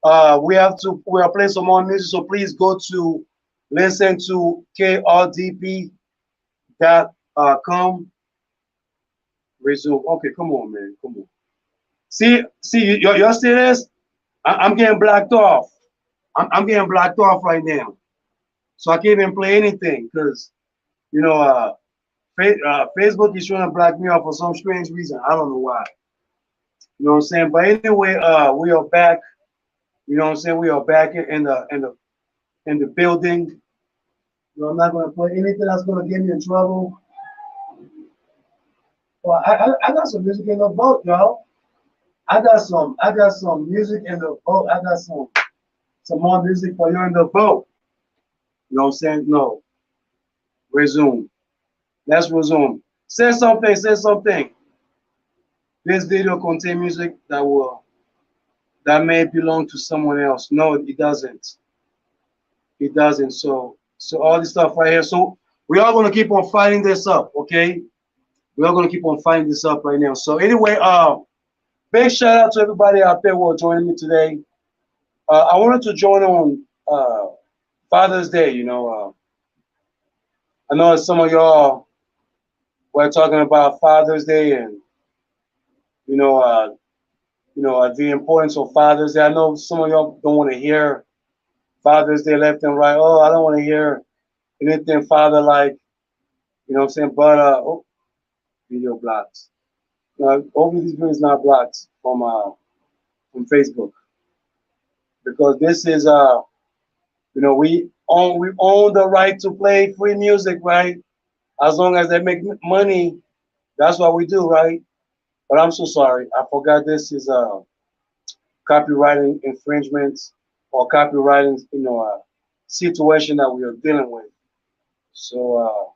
Speaker 1: We are playing some more music, so please go to listen to krdp.com. Resume. Okay, come on, man. Come on. See, you see this? I'm getting blocked off. I'm getting blocked off right now. So I can't even play anything because, you know, Facebook is trying to block me off for some strange reason. I don't know why. You know what I'm saying? But anyway, we are back. You know what I'm saying? We are back in the building. You know, I'm not gonna play anything that's gonna get me in trouble. Well, I got some music in the boat, y'all. I got some music in the boat. I got some more music for you in the boat. You know what I'm saying? No. Resume. Let's resume. Say something, say something. This video contains music that may belong to someone else. No, it doesn't. It doesn't. So all this stuff right here. So we are gonna keep on fighting this up, okay? We are gonna keep on fighting this up right now. So anyway, big shout out to everybody out there who are joining me today. I wanted to join on Father's Day. You know, I know some of y'all were talking about Father's Day and you know, the importance of Father's Day. I know some of y'all don't want to hear Father's Day left and right. Oh, I don't want to hear anything father like. You know what I'm saying? But video blocks. Hopefully this video is not blocked from Facebook because this is we own the right to play free music, right? As long as they make money, that's what we do, right? But I'm so sorry, I forgot this is copywriting infringements or copywriting, situation that we are dealing with. So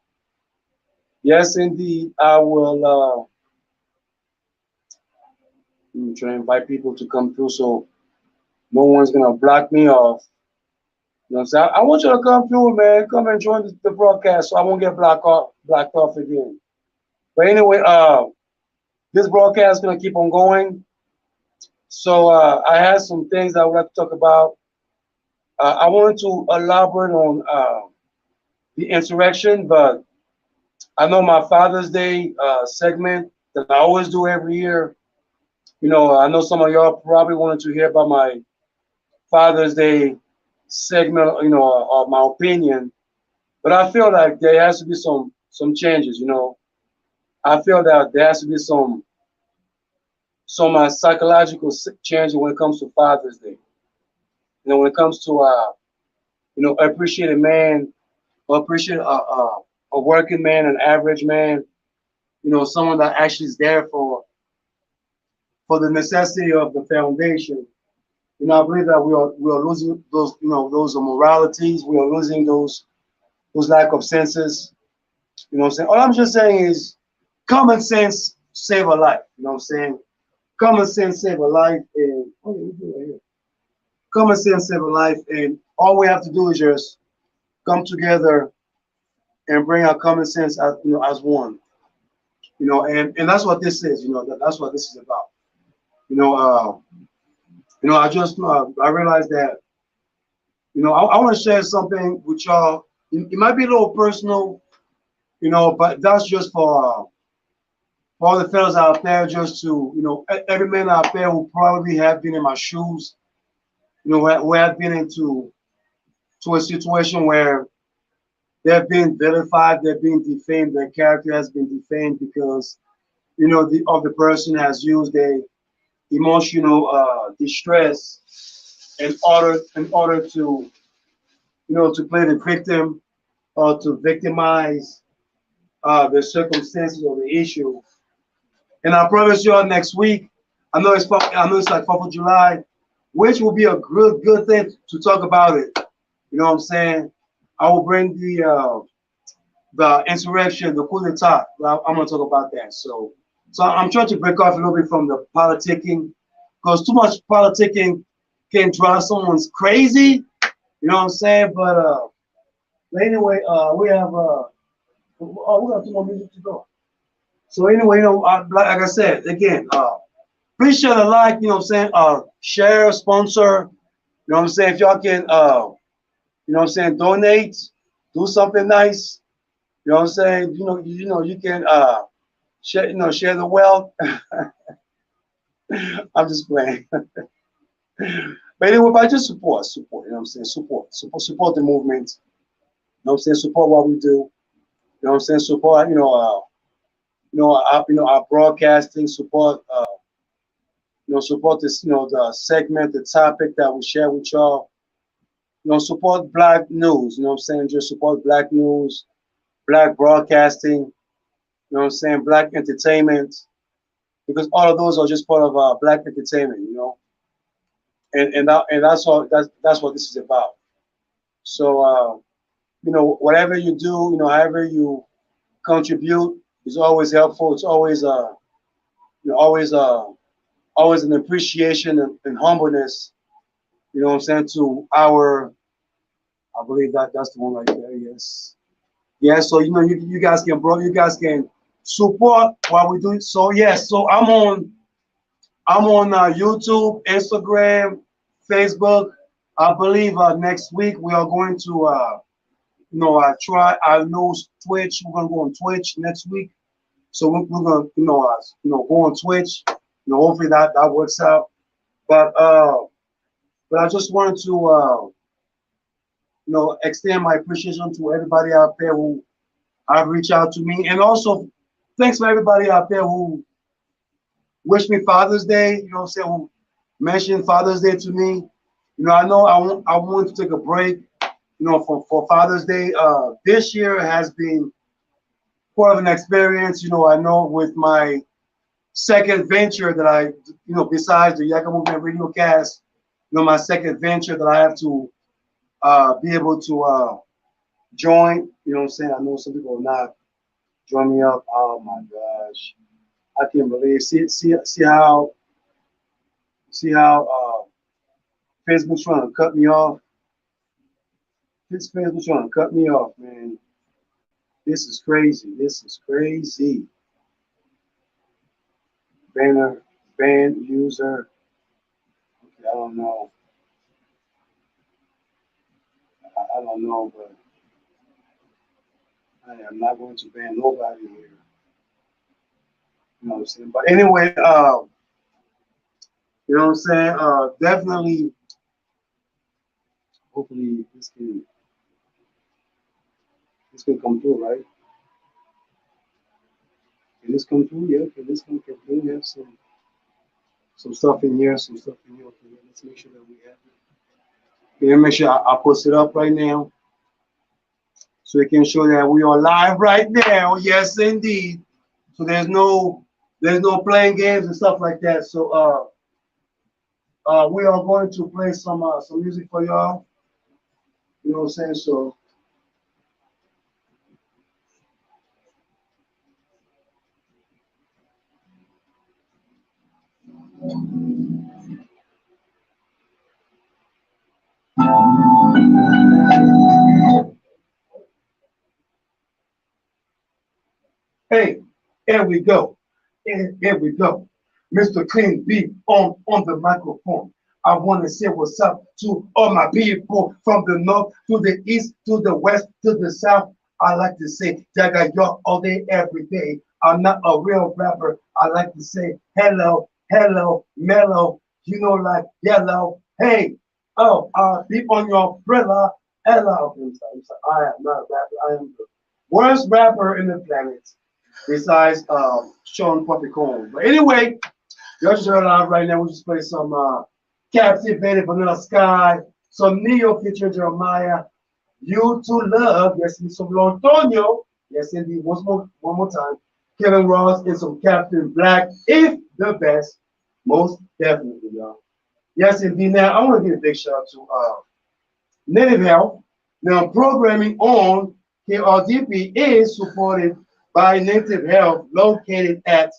Speaker 1: yes, indeed, I will. Try to invite people to come through so no one's gonna block me off. You know what I'm saying? I want you to come through, man. Come and join the broadcast so I won't get blocked off again. But anyway, this broadcast is gonna keep on going. So I had some things I would like to talk about. I wanted to elaborate on the insurrection, but I know my Father's Day segment that I always do every year. I know some of y'all probably wanted to hear about my Father's Day segment, my opinion. But I feel like there has to be some changes. I feel that there has to be some psychological change when it comes to Father's Day. When it comes to appreciate a man, appreciate a working man, an average man. Someone that actually is there for the necessity of the foundation. I believe that we are losing those those moralities. We are losing those lack of senses. You know what I'm saying? All I'm just saying is common sense save a life. You know what I'm saying? Common sense save a life, and common sense save a life, and all we have to do is just come together and bring our common sense as one. And that's what this is. That's what this is about. I realized that I want to share something with y'all. It might be a little personal, but that's just for all the fellas out there, just to every man out there who probably have been in my shoes, who have been into a situation where they've been vilified, they've been defamed, their character has been defamed because the person has used a emotional distress in order to to play the victim or to victimize the circumstances of the issue. And I promise you all next week, I know it's like 4th of July, which will be a good thing to talk about it. You know what I'm saying? I will bring the insurrection, the coup d'etat. I'm gonna talk about that. So I'm trying to break off a little bit from the politicking, because too much politicking can drive someone's crazy. You know what I'm saying? But anyway, we have we got 2 more minutes to go. So anyway, like I said again, please share the like, you know what I'm saying? Share, sponsor, you know what I'm saying? If y'all can, you know what I'm saying, donate, do something nice, you know what I'm saying? You know, you can share, you know, share the wealth. I'm just playing. But anyway, but just support, you know what I'm saying? Support the movement. You know what I'm saying? Support what we do. You know what I'm saying? Support, our broadcasting, support, you know, support this, you know, the segment, the topic that we share with y'all. You know, support Black news, you know what I'm saying? Just support Black news, Black broadcasting, you know what I'm saying? Black entertainment, because all of those are just part of Black entertainment, you know? And that's all, that's what this is about. So, you know, whatever you do, you know, however you contribute is always helpful. It's always, you know, always an appreciation and humbleness, you know what I'm saying, to our, I believe that's the one right there, yes. Yeah, so you know you guys can support what we do. So yes, so I'm on YouTube, Instagram, Facebook. I believe next week we are going to try our new Twitch. We're gonna go on Twitch next week. So we're gonna go on Twitch. You know, hopefully that works out. But I just wanted to extend my appreciation to everybody out there who have reached out to me, and also thanks for everybody out there who wished me Father's Day. You know what I'm saying? Who mentioned Father's Day to me. You know, I want to take a break. You know, for Father's Day. This year has been quite of an experience. You know, I know with my second venture that I, you know, besides the Yaggah Movement Radiocast, you know, my second venture that I have to be able to join. You know what I'm saying? I know some people will not join me up. Oh my gosh, I can't believe. See how Facebook's trying to cut me off. This Facebook's trying to cut me off, man. This is crazy. This is crazy. Banner, ban user. Okay, I don't know. I don't know, but I am not going to ban nobody here. You know what I'm saying? But anyway, you know what I'm saying? Definitely, hopefully this can come through, right? Can this come through? Yeah, can this come through? We have some stuff in here, some stuff in here. Okay, let's make sure that we have it. Okay, make sure I post it up right now, so we can show that we are live right now. Yes, indeed. So there's no playing games and stuff like that. So we are going to play some music for y'all. You know what I'm saying? So hey, here we go. Here we go. Mr. Clean Beat on the microphone. I want to say what's up to all my people from the north to the east to the west to the south. I like to say Yaggah y'all all day, every day. I'm not a real rapper. I like to say hello, hello, mellow. You know, like yellow. Hey, oh, be on your umbrella. Hello. I'm sorry. I am not a rapper. I am the worst rapper in the planet, besides Sean Puppy Combs. But anyway, you're just heard live right now. We just play some Captivated Vanilla Sky, some Neo featuring Jeremiah, You to Love, yes, and some Lontonio, yes, indeed, one more time, Kevin Ross, and some Captain Black, if the best, most definitely, y'all. Yes, indeed. Now, I want to give a big shout out to Native Health. Now, programming on KRDP is supported by Native Health, located at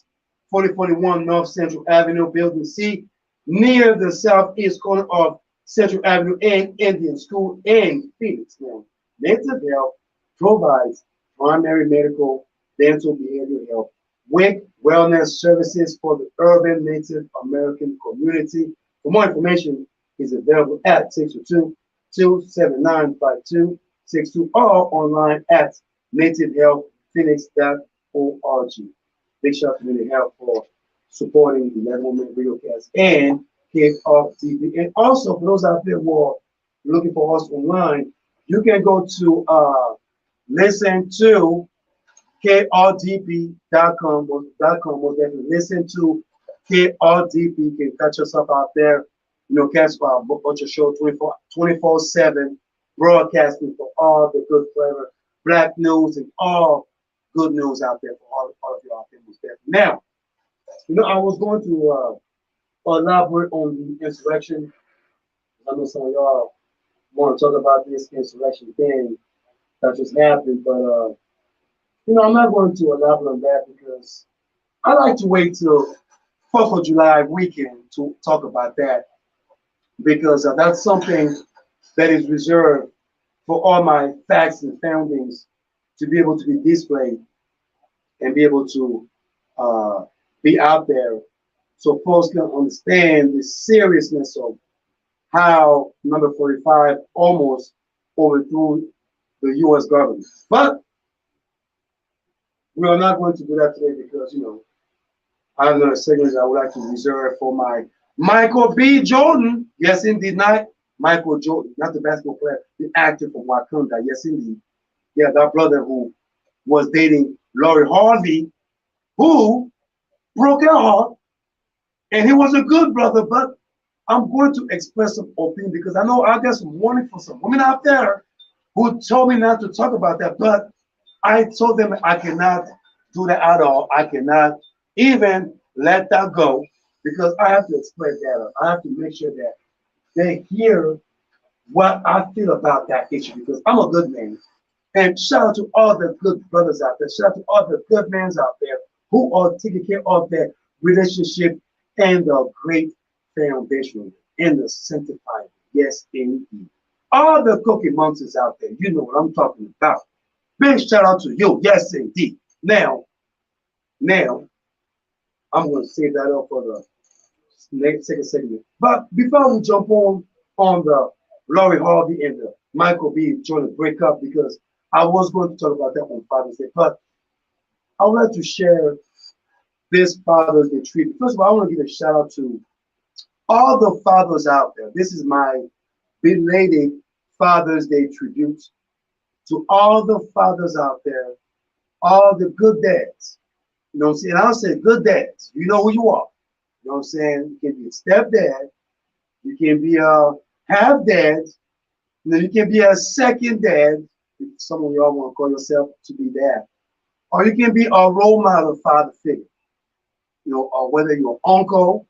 Speaker 1: 4041 North Central Avenue, Building C, near the southeast corner of Central Avenue and Indian School in Phoenix. Now, Native Health provides primary medical, dental, behavioral health, WIC, Wellness Services for the Urban Native American Community. For more information, is available at 602-279-5262 or online at nativehealthphoenix.org. Big shout out to Native Health for supporting the Yaggah Movement Radiocast and KRTV. And also, for those out there who are looking for us online, you can go to listen to KRDP.com or definitely listen to KRDP. You can catch us up out there. You know, catch our bunch of show 24/7 broadcasting for all the good flavor, black news, and all good news out there for all of you out there. Now, you know, I was going to elaborate on the insurrection. I know some of y'all want to talk about this insurrection thing that just happened, but you know, I'm not going to elaborate on that because I like to wait till 4th of July weekend to talk about that because that's something that is reserved for all my facts and foundings to be able to be displayed and be able to be out there so folks can understand the seriousness of how number 45 almost overthrew the U.S. government. But we are not going to do that today because, you know, I have another segment that I would like to reserve for my Michael B. Jordan. Yes, indeed, not Michael Jordan, not the basketball player, the actor from Wakanda. Yes, indeed. Yeah, that brother who was dating Lori Harvey, who broke her heart, and he was a good brother, but I'm going to express some opinion because I know I got some warning for some women out there who told me not to talk about that, but I told them I cannot do that at all. I cannot even let that go because I have to express that. I have to make sure that they hear what I feel about that issue because I'm a good man. And shout out to all the good brothers out there. Shout out to all the good men out there who are taking care of their relationship and the great foundation and the sanctified. Yes, indeed. All the cookie monsters out there, you know what I'm talking about. Big shout out to you. Yes, indeed. Now, I'm going to save that up for the next second segment. But before we jump on the Lori Harvey and the Michael B. Jordan breakup, because I was going to talk about that on Father's Day, but I would like to share this Father's Day tribute. First of all, I want to give a shout out to all the fathers out there. This is my belated Father's Day tribute to all the fathers out there, all the good dads. You know what I'm saying? I'll say good dads. You know who you are. You know what I'm saying? You can be a stepdad. You can be a half dad. You know, you can be a second dad. If some of y'all want to call yourself to be that. Or you can be a role model father figure. You know, or whether you're an uncle,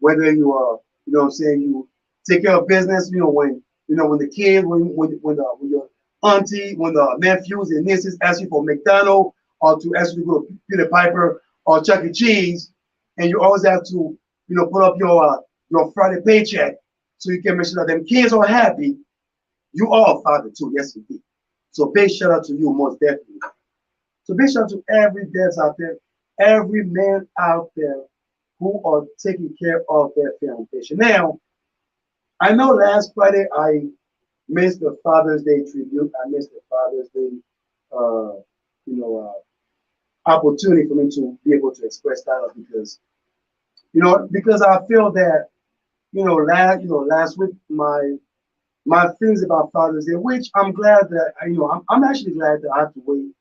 Speaker 1: whether you are, you know what I'm saying, you take care of business, when the kids, when your auntie, when the nephews and nieces ask you for McDonald's or to ask you to go to Peter Piper or Chuck E. Cheese, and you always have to, put up your Friday paycheck so you can make sure that them kids are happy. You are a father too, yes indeed. So big shout out to you most definitely. So big shout out to every dad out there, every man out there who are taking care of their foundation. Now, I know last Friday I missed the Father's Day tribute. I missed the Father's Day, opportunity for me to be able to express that because, because I feel that, last week my feelings about Father's Day, which I'm glad that I'm actually glad that I have to wait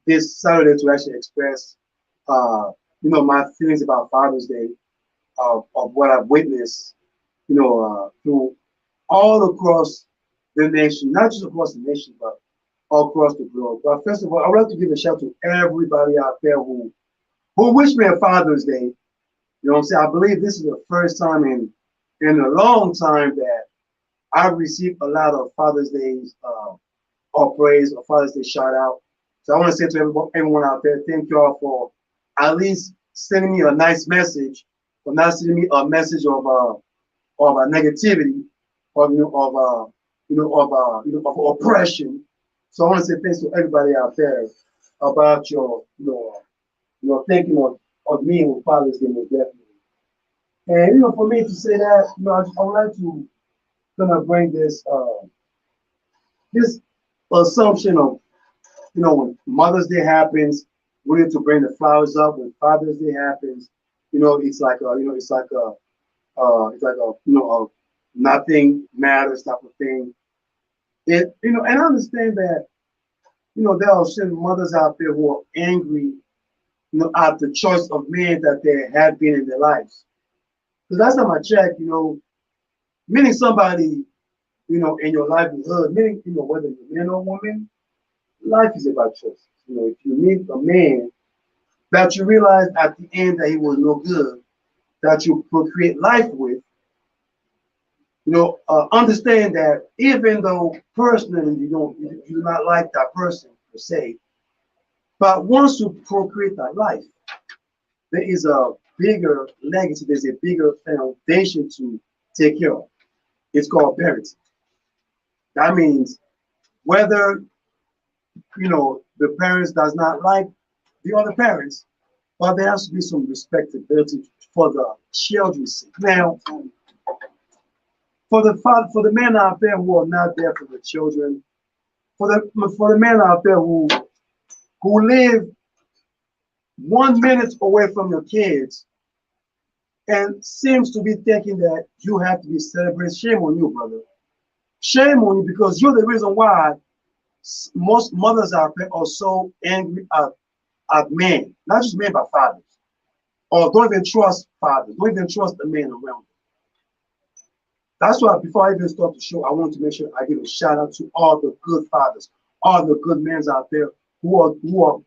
Speaker 1: this Saturday to actually express, my feelings about Father's Day of what I've witnessed, through all across the nation, not just across the nation, but all across the globe. But first of all, I would like to give a shout to everybody out there who wished me a Father's Day. You know what I'm saying? I believe this is the first time in a long time that I've received a lot of Father's Days or praise or Father's Day shout out. So I want to say to everyone out there, thank you all for at least sending me a nice message, or not sending me a message of negativity, of oppression. So I want to say thanks to everybody out there about your thinking of me with Father's Day most definitely. And for me to say that, I would like to kind of bring this assumption of, when Mother's Day happens, we need to bring the flowers up. When Father's Day happens, it's like a nothing matters type of thing. And I understand that, there are certain mothers out there who are angry, at the choice of men that they have been in their lives. Because last time I checked, meaning somebody, in your livelihood, meaning, whether you're man or woman, life is about choices. If you meet a man that you realize at the end that he was no good, that you procreate life with, understand that even though personally you do not like that person per se, but once you procreate that life, there is a bigger legacy, there's a bigger foundation to take care of. It's called parenting. That means whether the parents does not like the other parents, but there has to be some respectability for the children's sake. Now, for the men out there who are not there for the children, for the men out there who live 1 minute away from your kids and seems to be thinking that you have to be celebrated, shame on you, brother. Shame on you, because you're the reason why most mothers out there are so angry at men, not just men, but fathers, or don't even trust fathers, don't even trust the men around them. That's why before I even start the show, I want to make sure I give a shout out to all the good fathers, all the good men out there who are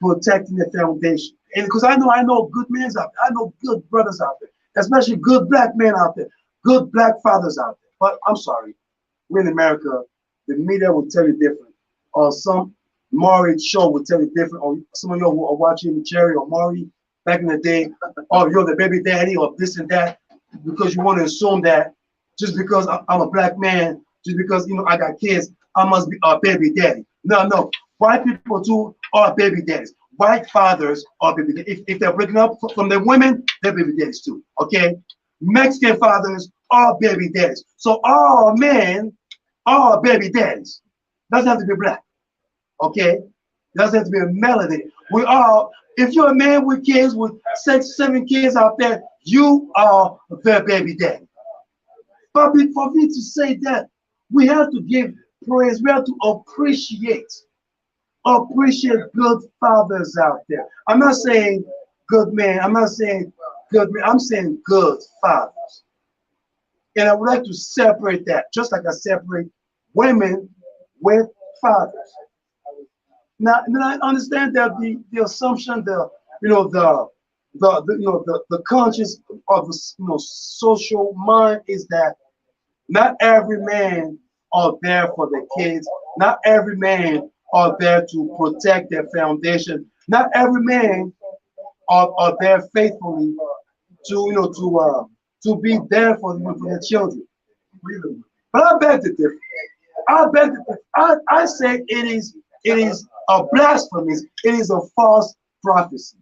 Speaker 1: protecting the foundation. And because I know good men out there, I know good brothers out there, especially good black men out there, good black fathers out there. But I'm sorry, we're in America, the media will tell you different, or some Maury show will tell you different, or some of you who are watching Jerry or Maury back in the day, oh, you're the baby daddy or this and that, because you want to assume that just because I'm a black man, just because I got kids, I must be a baby daddy. No. White people too are baby daddies. White fathers are baby daddies. If they're breaking up from the women, they're baby daddies too. Okay? Mexican fathers are baby daddies. So all men are baby daddies. Doesn't have to be black. Okay? Doesn't have to be a melody. We all, if you're a man with kids, with 6, 7 kids out there, you are their baby daddy. But for me to say that, we have to give praise, we have to appreciate good fathers out there. I'm not saying good men, I'm not saying good men, I'm saying good fathers. And I would like to separate that, just like I separate women with fathers. Now I understand that the assumption, the conscious of the social mind is that not every man are there for their kids. Not every man are there to protect their foundation. Not every man are there faithfully to be there for their children. But I beg to differ. I say it is a blasphemy. It is a false prophecy.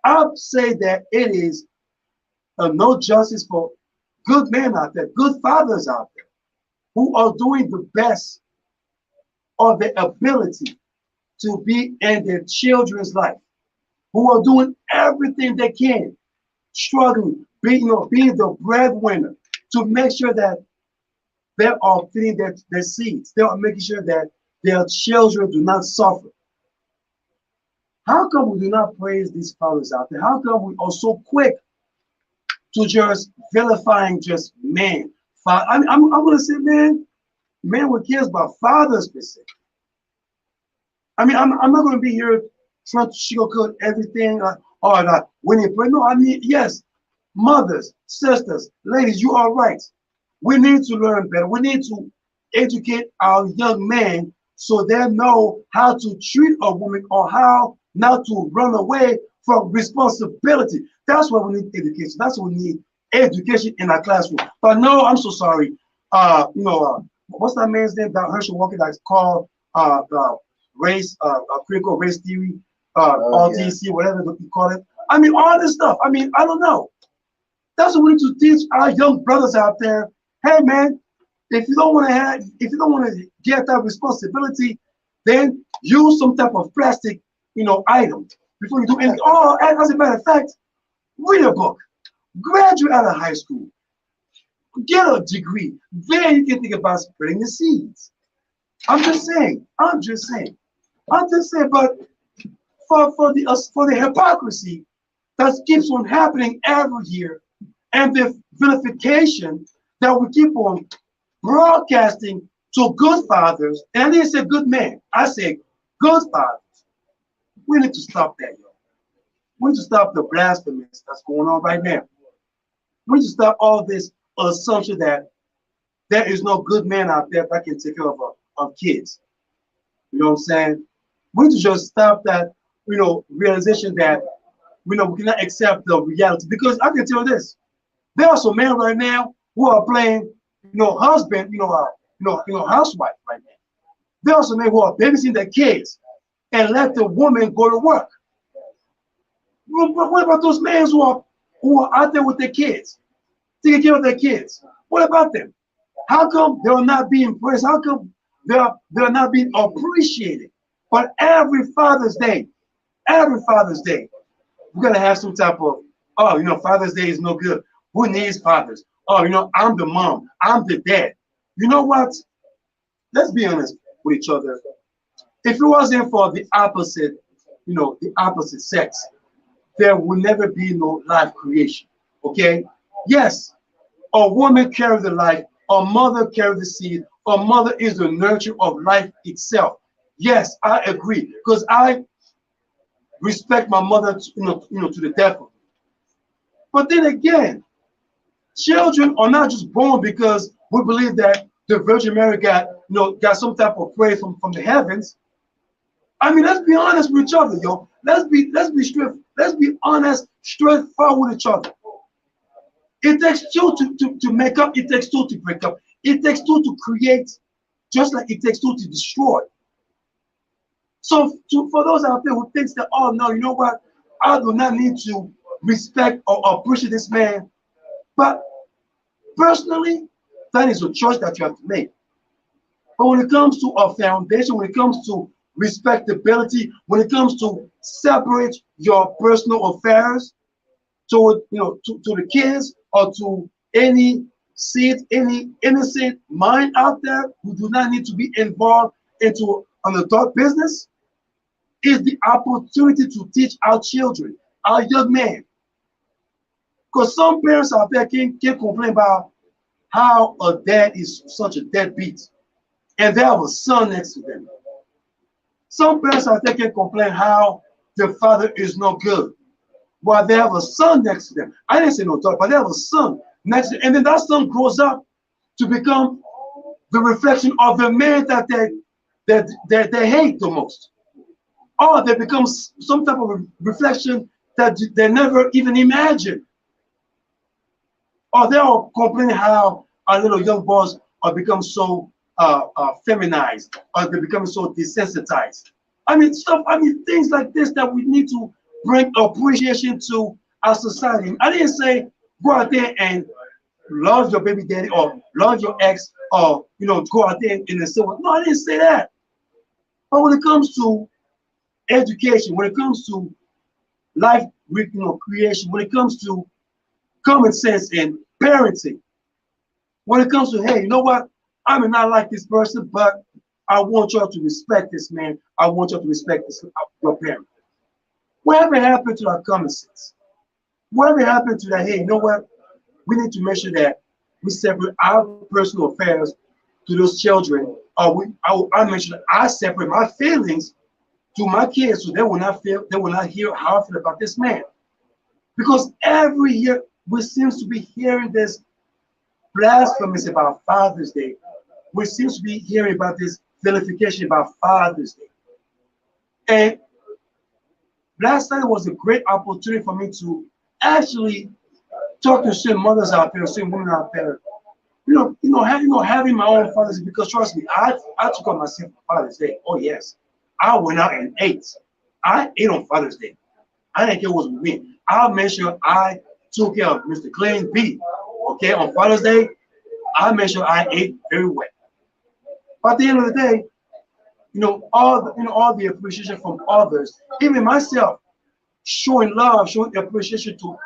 Speaker 1: I say that it is no justice for good men out there, good fathers out there, who are doing the best of their ability to be in their children's life, who are doing everything they can, struggling, being the breadwinner to make sure that they are feeding their seeds. They are making sure that their children do not suffer. How come we do not praise these fathers out there? How come we are so quick to just vilifying just men? I'm going to say men with kids, but fathers specific. I mean, I'm not going to be here trying to sugarcoat everything. When you pray, no, I mean, yes, mothers, sisters, ladies, you are right. We need to learn better. We need to educate our young men so they know how to treat a woman or how not to run away from responsibility. That's why we need education. That's what we need, education in our classroom. But no, I'm so sorry. What's that man's name? That Herschel Walker that's called race, critical race theory. RTC, whatever you call it. I mean, all this stuff. I mean, I don't know. That's what we need to teach our young brothers out there. Hey, man, if you don't want to get that responsibility, then use some type of plastic, item before you do anything. Oh, as a matter of fact, read a book, graduate out of high school, get a degree. Then you can think about spreading the seeds. I'm just saying. But for the hypocrisy that keeps on happening every year, and the vilification that we keep on broadcasting to good fathers, and I didn't say good men, I say good fathers. We need to stop that, yo. We need to stop the blasphemy that's going on right now. We need to stop all this assumption that there is no good man out there that can take care of kids. You know what I'm saying? We need to just stop that, realization that, we cannot accept the reality. Because I can tell you this, there are some men right now who are playing, husband, housewife right now. There are some men who are babysitting their kids and let the woman go to work. What about those men who are out there with their kids, taking care of their kids? What about them? How come they are not being praised? How come they are not being appreciated? But every Father's Day, we're gonna have some type of, Father's Day is no good. Who needs fathers? Oh, I'm the mom, I'm the dad. You know what? Let's be honest with each other. If it wasn't for the opposite, the opposite sex, there will never be no life creation. Okay? Yes, a woman carries the life, a mother carries the seed, a mother is the nurture of life itself. Yes, I agree, because I respect my mother, to the death of me. But then again, children are not just born because we believe that the Virgin Mary got some type of praise from the heavens. I mean, let's be honest with each other, yo. Let's be honest, straightforward with each other. It takes two to make up, it takes two to break up, it takes two to create, just like it takes two to destroy. So for those out there who thinks that, oh no, you know what, I do not need to respect or appreciate this man, but personally, that is a choice that you have to make. But when it comes to a foundation, when it comes to respectability, when it comes to separate your personal affairs to the kids or to any seed, any innocent mind out there who do not need to be involved into an adult business, is the opportunity to teach our children, our young men. Because some parents out there can complain about how a dad is such a deadbeat, and they have a son next to them. Some parents out there can complain how the father is no good, while they have a son next to them. I didn't say no daughter, but they have a son next to them, and then that son grows up to become the reflection of the man that they hate the most. Or they become some type of reflection that they never even imagined. Or they are complaining how our little young boys are become so feminized, or they become so desensitized. I mean, things like this that we need to bring appreciation to our society. I didn't say go out there and love your baby daddy or love your ex, or go out there in the civil. No, I didn't say that. But when it comes to education, when it comes to life, creation, when it comes to common sense and parenting, when it comes to, hey, you know what? I may not like this person, but I want y'all to respect this man. I want y'all to respect your parent. Whatever happened to our common sense? Whatever happened to that, hey, you know what? We need to make sure that we separate our personal affairs to those children, or I make sure that I separate my feelings to my kids, so they will not hear how I feel about this man. Because every year we seem to be hearing this blasphemy about Father's Day. We seem to be hearing about this vilification about Father's Day. And last night was a great opportunity for me to actually talk to some mothers out there, some women out there. Having my own Father's Day, because trust me, I took on myself for Father's Day. Oh yes, I went out and ate. I ate on Father's Day. I didn't care what was with me. I'll make sure I took care of Mr. Clean B. Okay, on Father's Day, I made sure I ate very well. But at the end of the day, all the appreciation from others, even myself, showing love, showing appreciation to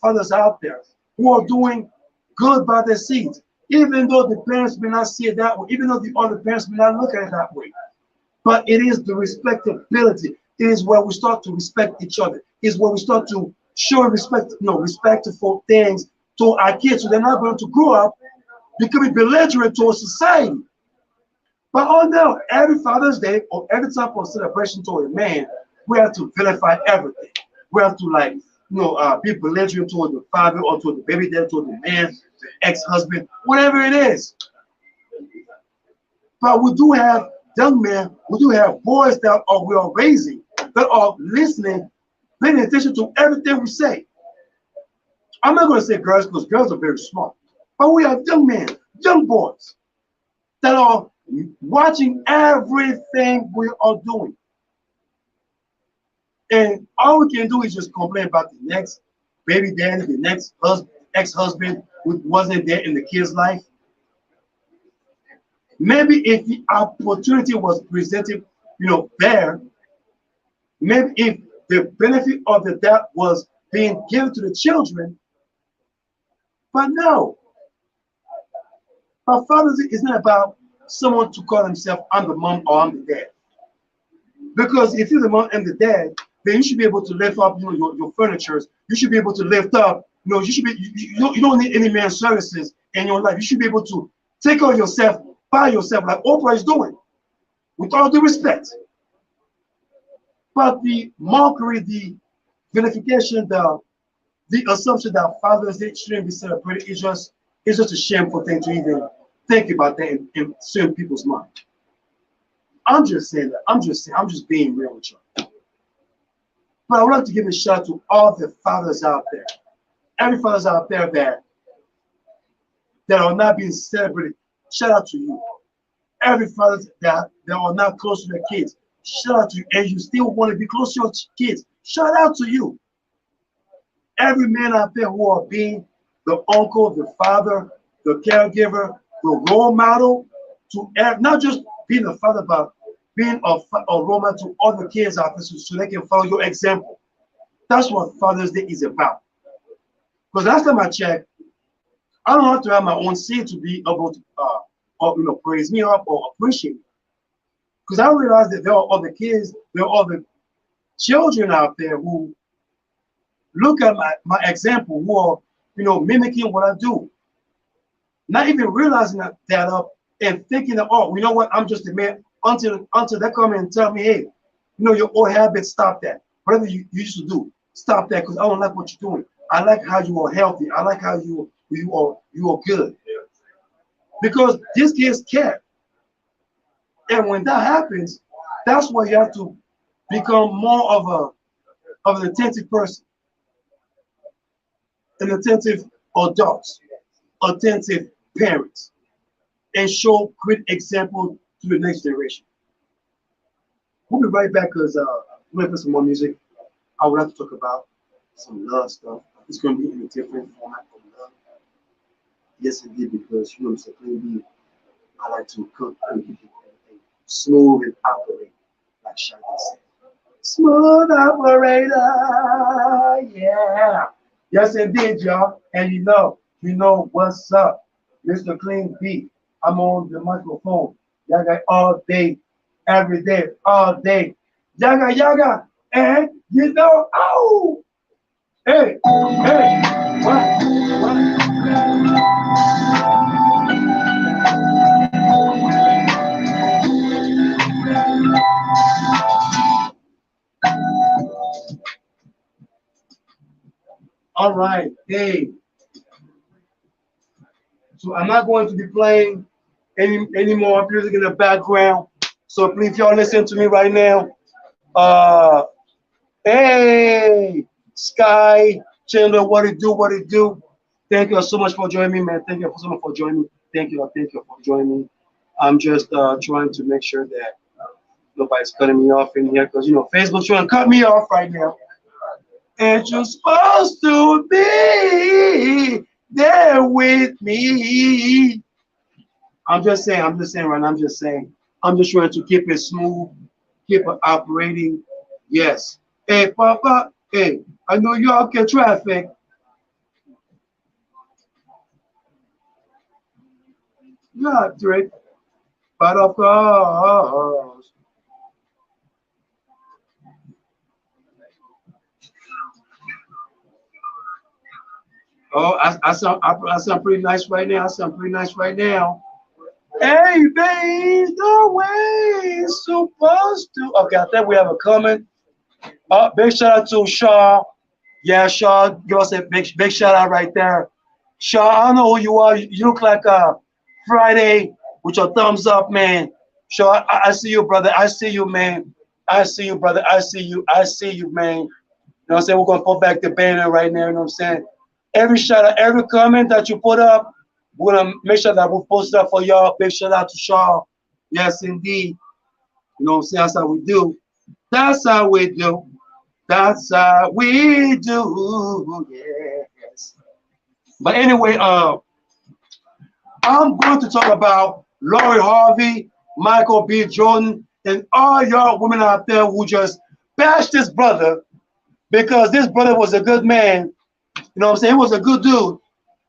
Speaker 1: fathers out there who are doing good by their seeds, even though the parents may not see it that way, even though the other parents may not look at it that way. But it is the respectability. It is where we start to respect each other. It is where we start to show respectful things to our kids, so they're not going to grow up becoming belligerent towards society. But oh no, every Father's Day or every type of celebration to a man, we have to vilify everything. We have to be belligerent toward the father or toward the baby dad, toward the man, the ex-husband, whatever it is. But we do have young men, we do have boys that we are raising, that are listening, paying attention to everything we say. I'm not going to say girls because girls are very smart, but we have young men, young boys that are watching everything we are doing. And all we can do is just complain about the next baby daddy, the next ex-husband who wasn't there in the kid's life. Maybe if the opportunity was presented, there, maybe if the benefit of the doubt was being given to the children, but no. But Father's Day is not about someone to call himself, I'm the mom or I'm the dad. Because if you're the mom and the dad, then you should be able to lift up, your furniture. You should be able to lift up, you should be, you don't need any man's services in your life. You should be able to take care of yourself by yourself, like Oprah is doing, with all due respect. But the mockery, the vilification, the assumption that Father's Day shouldn't be celebrated is just a shameful thing to even think about that in certain people's mind. I'm just saying that. I'm just being real with you. But I would like to give a shout out to all the fathers out there, every fathers out there that are not being celebrated. Shout out to you. Every father that are not close to their kids. Shout out to you. And you still want to be close to your kids. Shout out to you. Every man out there who are being the uncle, the father, the caregiver, the role model to not just being a father, but being a role model to other kids out there so they can follow your example. That's what Father's Day is about. Because last time I checked, I don't have to have my own seed to be able to praise me up or appreciate me. Because I realized that there are other kids, there are other children out there who look at my example, who are mimicking what I do. Not even realizing that up and thinking that, oh, you know what, I'm just a man, until they come and tell me, hey, your old habits, stop that. Whatever you used to do, stop that, because I don't like what you're doing. I like how you are healthy. I like how you are good. Because these kids care. And when that happens, that's why you have to become more of an attentive person, an attentive adult, attentive parents, and show great example to the next generation. We'll be right back because we're going to play some more music. I would like to talk about some love stuff. It's going to be in a different format of love. Yes, indeed, because Mr. Clean, I like to cook and keep it smooth and operate, like Yaggah said. Smooth operator, yeah. Yes, indeed, y'all. And you know what's up. Mr. Clean Beat. I'm on the microphone. Yaggah all day, every day, all day. Yaggah, and oh, hey, what? All right, hey. So I'm not going to be playing any more music in the background. So please, y'all listen to me right now. Hey, Sky, Chandler, what it do? Thank you so much for joining me, man. Thank you so much for joining me. Thank you for joining me. I'm just trying to make sure that Nobody's cutting me off in here because you know Facebook's trying to cut me off right now. And you're supposed to be there with me. I'm just saying right now, I'm just trying to keep it smooth, keep it operating. Yes. Hey, Papa, hey, I know y'all get traffic. Yeah, Drake. But of course. Oh, I sound pretty nice right now. I sound pretty nice right now. Hey, babe, the way it's supposed to. Okay, I think we have a comment. Big shout out to Shaw. Yeah, Shaw, give us a big shout out right there. Shaw, I don't know who you are. You look like Friday with your thumbs up, man. Shaw, I see you, brother. I see you, man. I see you, brother. I see you. I see you, man. You know what I'm saying? We're gonna put back the banner right now. You know what I'm saying? Every shout out, every comment that you put up, we're gonna make sure that we post it up for y'all. Big shout out to Shaw. Yes, indeed. You know what I'm saying? That's how we do. That's how we do. That's how we do. Yes. But anyway, I'm going to talk about Lori Harvey, Michael B. Jordan, and all y'all women out there who just bashed this brother because this brother was a good man. You know what I'm saying? He was a good dude.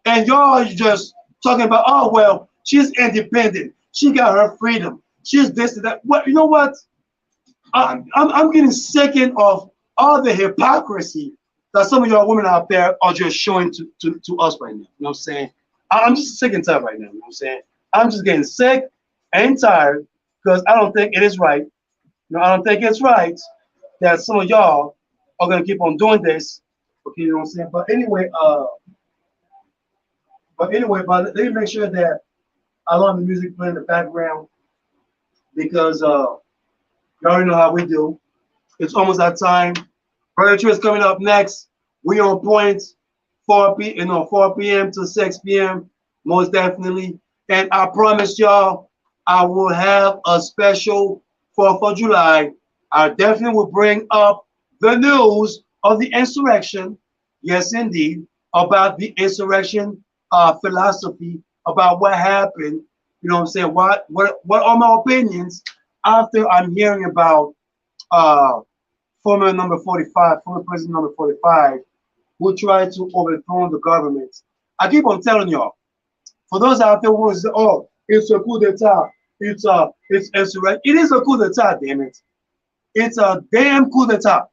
Speaker 1: And y'all just talking about, oh, well, she's independent. She got her freedom. She's this and that. What, you know what? I'm getting sick of all the hypocrisy that some of y'all women out there are just showing to us right now. You know what I'm saying? I'm just sick and tired right now. You know what I'm saying? I'm just getting sick and tired because I don't think it is right. You know, I don't think it's right that some of y'all are gonna keep on doing this. Okay, you know what I'm saying? But let me make sure that I love the music playing in the background because you already know how we do. It's almost that time. Brother Tree is coming up next. We on point 4 p.m. to 6 p.m. most definitely. And I promise y'all, I will have a special 4th of July. I definitely will bring up the news of the insurrection. Yes, indeed, about the insurrection philosophy, about what happened. You know what I'm saying? What are my opinions after I'm hearing about former president number 45, who tried to overthrow the government. I keep on telling y'all, for those out there who say, oh, it's a coup d'etat, it's insurrection. It is a coup d'etat, damn it. It's a damn coup d'etat.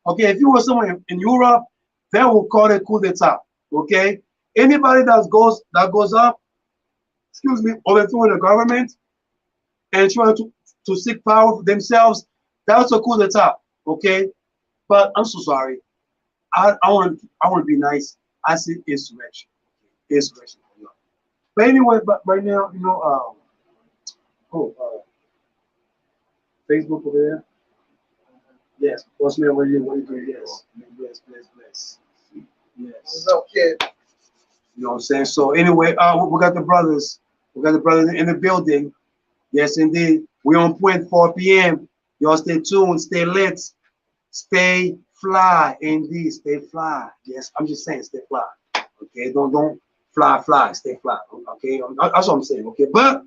Speaker 1: Okay, if you were somewhere in Europe, they will call it coup d'etat. Okay? Anybody that goes up, excuse me, overthrowing the government and trying to seek power for themselves, that's a coup d'etat. Okay? But I'm so sorry. I want to be nice. I say insurrection. Insurrection. But anyway, but right now, you know, Facebook over there. Yes, what's me over here? What are you doing? Yes, bless. Yes. What's up, kid? You know what I'm saying? So anyway, we got the brothers. We got the brothers in the building. Yes, indeed. We on point 4 p.m. Y'all stay tuned, stay lit, stay fly. Indeed, stay fly. Yes, I'm just saying, stay fly. Okay, don't fly, stay fly. Okay, that's what I'm saying. Okay, but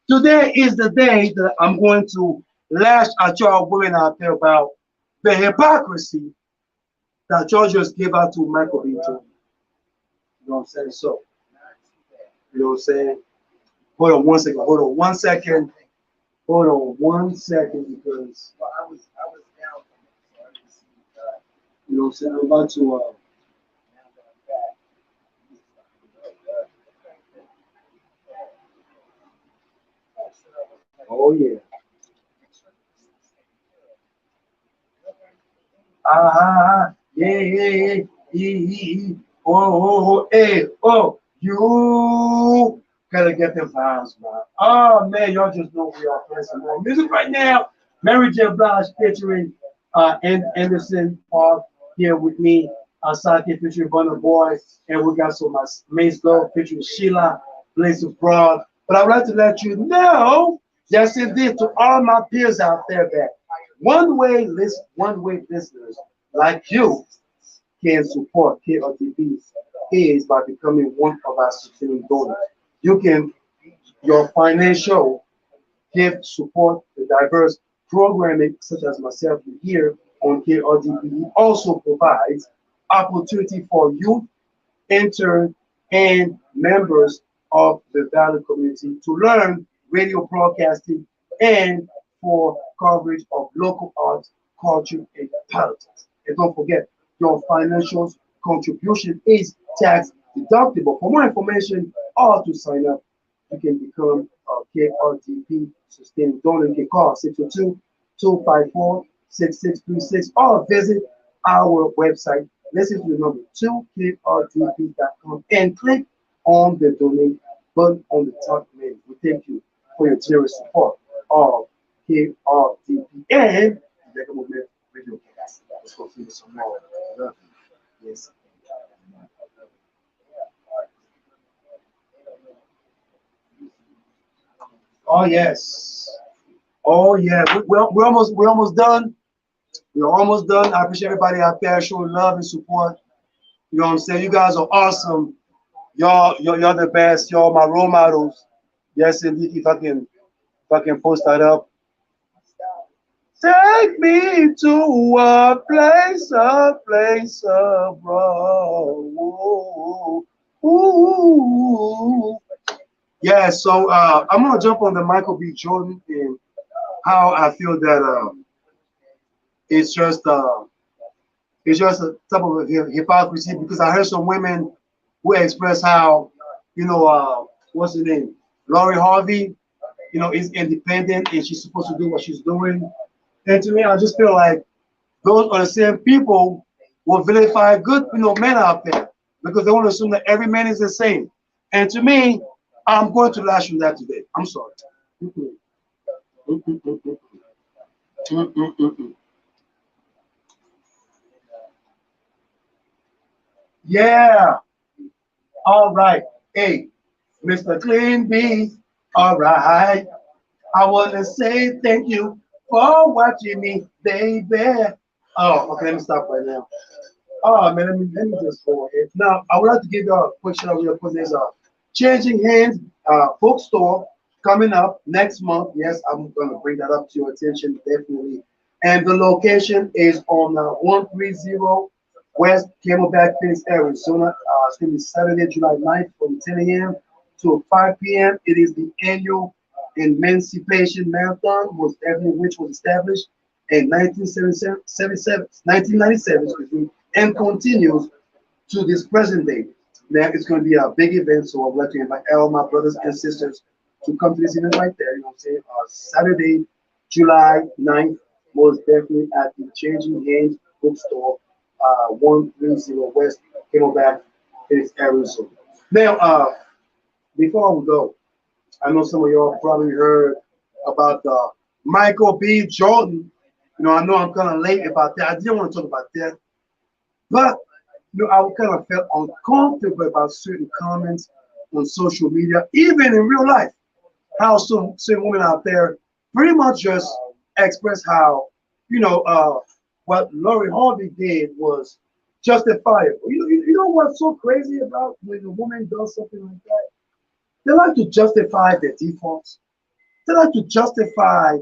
Speaker 1: today is the day that I'm going to lash at y'all women out there about the hypocrisy that y'all just gave out to Michael B. Jordan. You know what I'm saying? So, you know what I'm saying? Hold on one second. Because I was down. You know what I'm saying? I'm about to oh yeah. Yeah. You gotta get them vibes, man. Oh man, y'all just know we are playing some more music right now. Mary J. Blige featuring Anderson Park here with me. Saki featuring Burna Boy, and we got some Maze Girl featuring Sheila, Blaze of Broad. But I would like to let you know Yes, indeed, to all my peers out there that one-way listeners like you can support KRTP is by becoming one of our sustaining donors. You can, your financial gift support the diverse programming such as myself here on KRDP also provides opportunity for youth, interns, and members of the Valley community to learn radio broadcasting and for coverage of local arts, culture, and politics. And don't forget, your financial contribution is tax deductible. For more information or to sign up, you can become a KRTP sustaining donor. You can call 602-254-6636 or visit our website. Listen to the number 2krtp.com and click on the donate button on the top menu. We thank you for your generous support of KRTP and the Yaggah Movement Radiocast. Let's go through some more. Love you. Yes. Oh yes. Oh yeah. We're almost done. We're almost done. I appreciate everybody out there showing love and support. You know what I'm saying? You guys are awesome. Y'all the best. Y'all my role models. Yes, indeed. If I can post that up. Take me to a place abroad. Ooh. Yeah, so I'm gonna jump on the Michael B. Jordan and how I feel that it's just a type of hypocrisy because I heard some women who express how, what's her name? Lori Harvey, is independent and she's supposed to do what she's doing. And to me, I just feel like those are the same people who will vilify good, men out there because they want to assume that every man is the same. And to me, I'm going to lash on that today. I'm sorry. Mm-mm. Mm-mm, mm-mm, mm-mm, mm-mm. Yeah. All right. Hey, Mr. Clean Beat. All right. I want to say thank you for watching me, baby. Oh, okay. Let me stop right now. Oh man, let me just go ahead. Now, I would like to give you a quick shout out. We're putting this Changing Hands bookstore coming up next month. Yes, I'm going to bring that up to your attention definitely. And the location is on 130 West Camelback, Phoenix, Arizona. It's going to be Saturday, July 9th from 10 a.m. to 5 p.m. It is the annual Emancipation Marathon, which was established in 1997, excuse me, and continues to this present day. Now it's going to be a big event, so I'd like to invite all my brothers and sisters to come to this event right there. You know what I'm saying? Saturday, July 9th, most definitely at the Changing Hands Bookstore, 130 West Camelback, Phoenix, Arizona. Now, before we go, I know some of y'all probably heard about Michael B. Jordan. I know I'm kind of late about that. I didn't want to talk about that, but I kind of felt uncomfortable about certain comments on social media, even in real life. How some women out there pretty much just express how, what Lori Harvey did was justifiable. You know what's so crazy about when a woman does something like that? They like to justify their defaults. They like to justify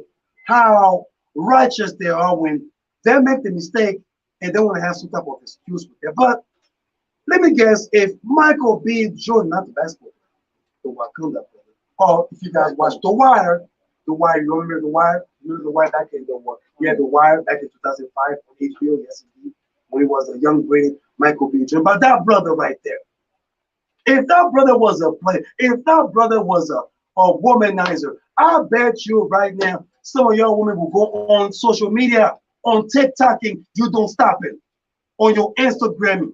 Speaker 1: how righteous they are when they make the mistake and they want to have some type of excuse with it. But let me guess, if Michael B. Jordan, not the basketball player, the Wakanda player, or if you guys watch The Wire, you remember The Wire? You remember The Wire back in The Wire back in 2005 on HBO, yes indeed, when he was a young Brady Michael B. Jordan. But that brother right there, if that brother was a player, if that brother was a womanizer, I bet you right now, some of your women will go on social media, on TikToking, you don't stop it, on your Instagram,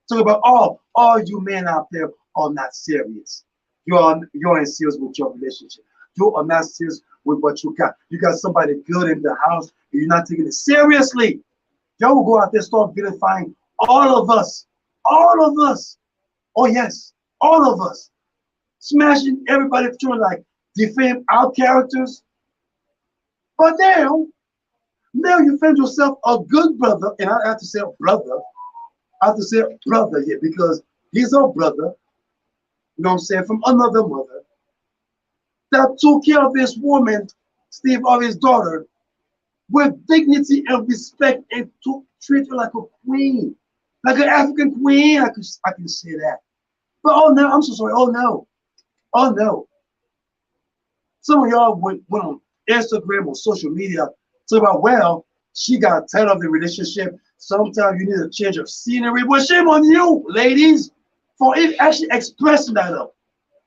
Speaker 1: talk about all you men out there are not serious. You're in serious with your relationship. You are not serious with what you got. You got somebody good in the house, and you're not taking it seriously. Y'all will go out there start vilifying all of us. All of us. Oh yes, all of us. Smashing everybody through like defame our characters. But now you find yourself a good brother, and I have to say brother. I have to say brother here because he's our brother, you know what I'm saying, from another mother that took care of this woman, Steve, of his daughter, with dignity and respect and to treat her like a queen, like an African queen. I can say that. But oh no, I'm so sorry. Oh no. Some of y'all went on Instagram or social media talk about, well, she got tired of the relationship. Sometimes you need a change of scenery. Well, shame on you, ladies, for actually expressing that up.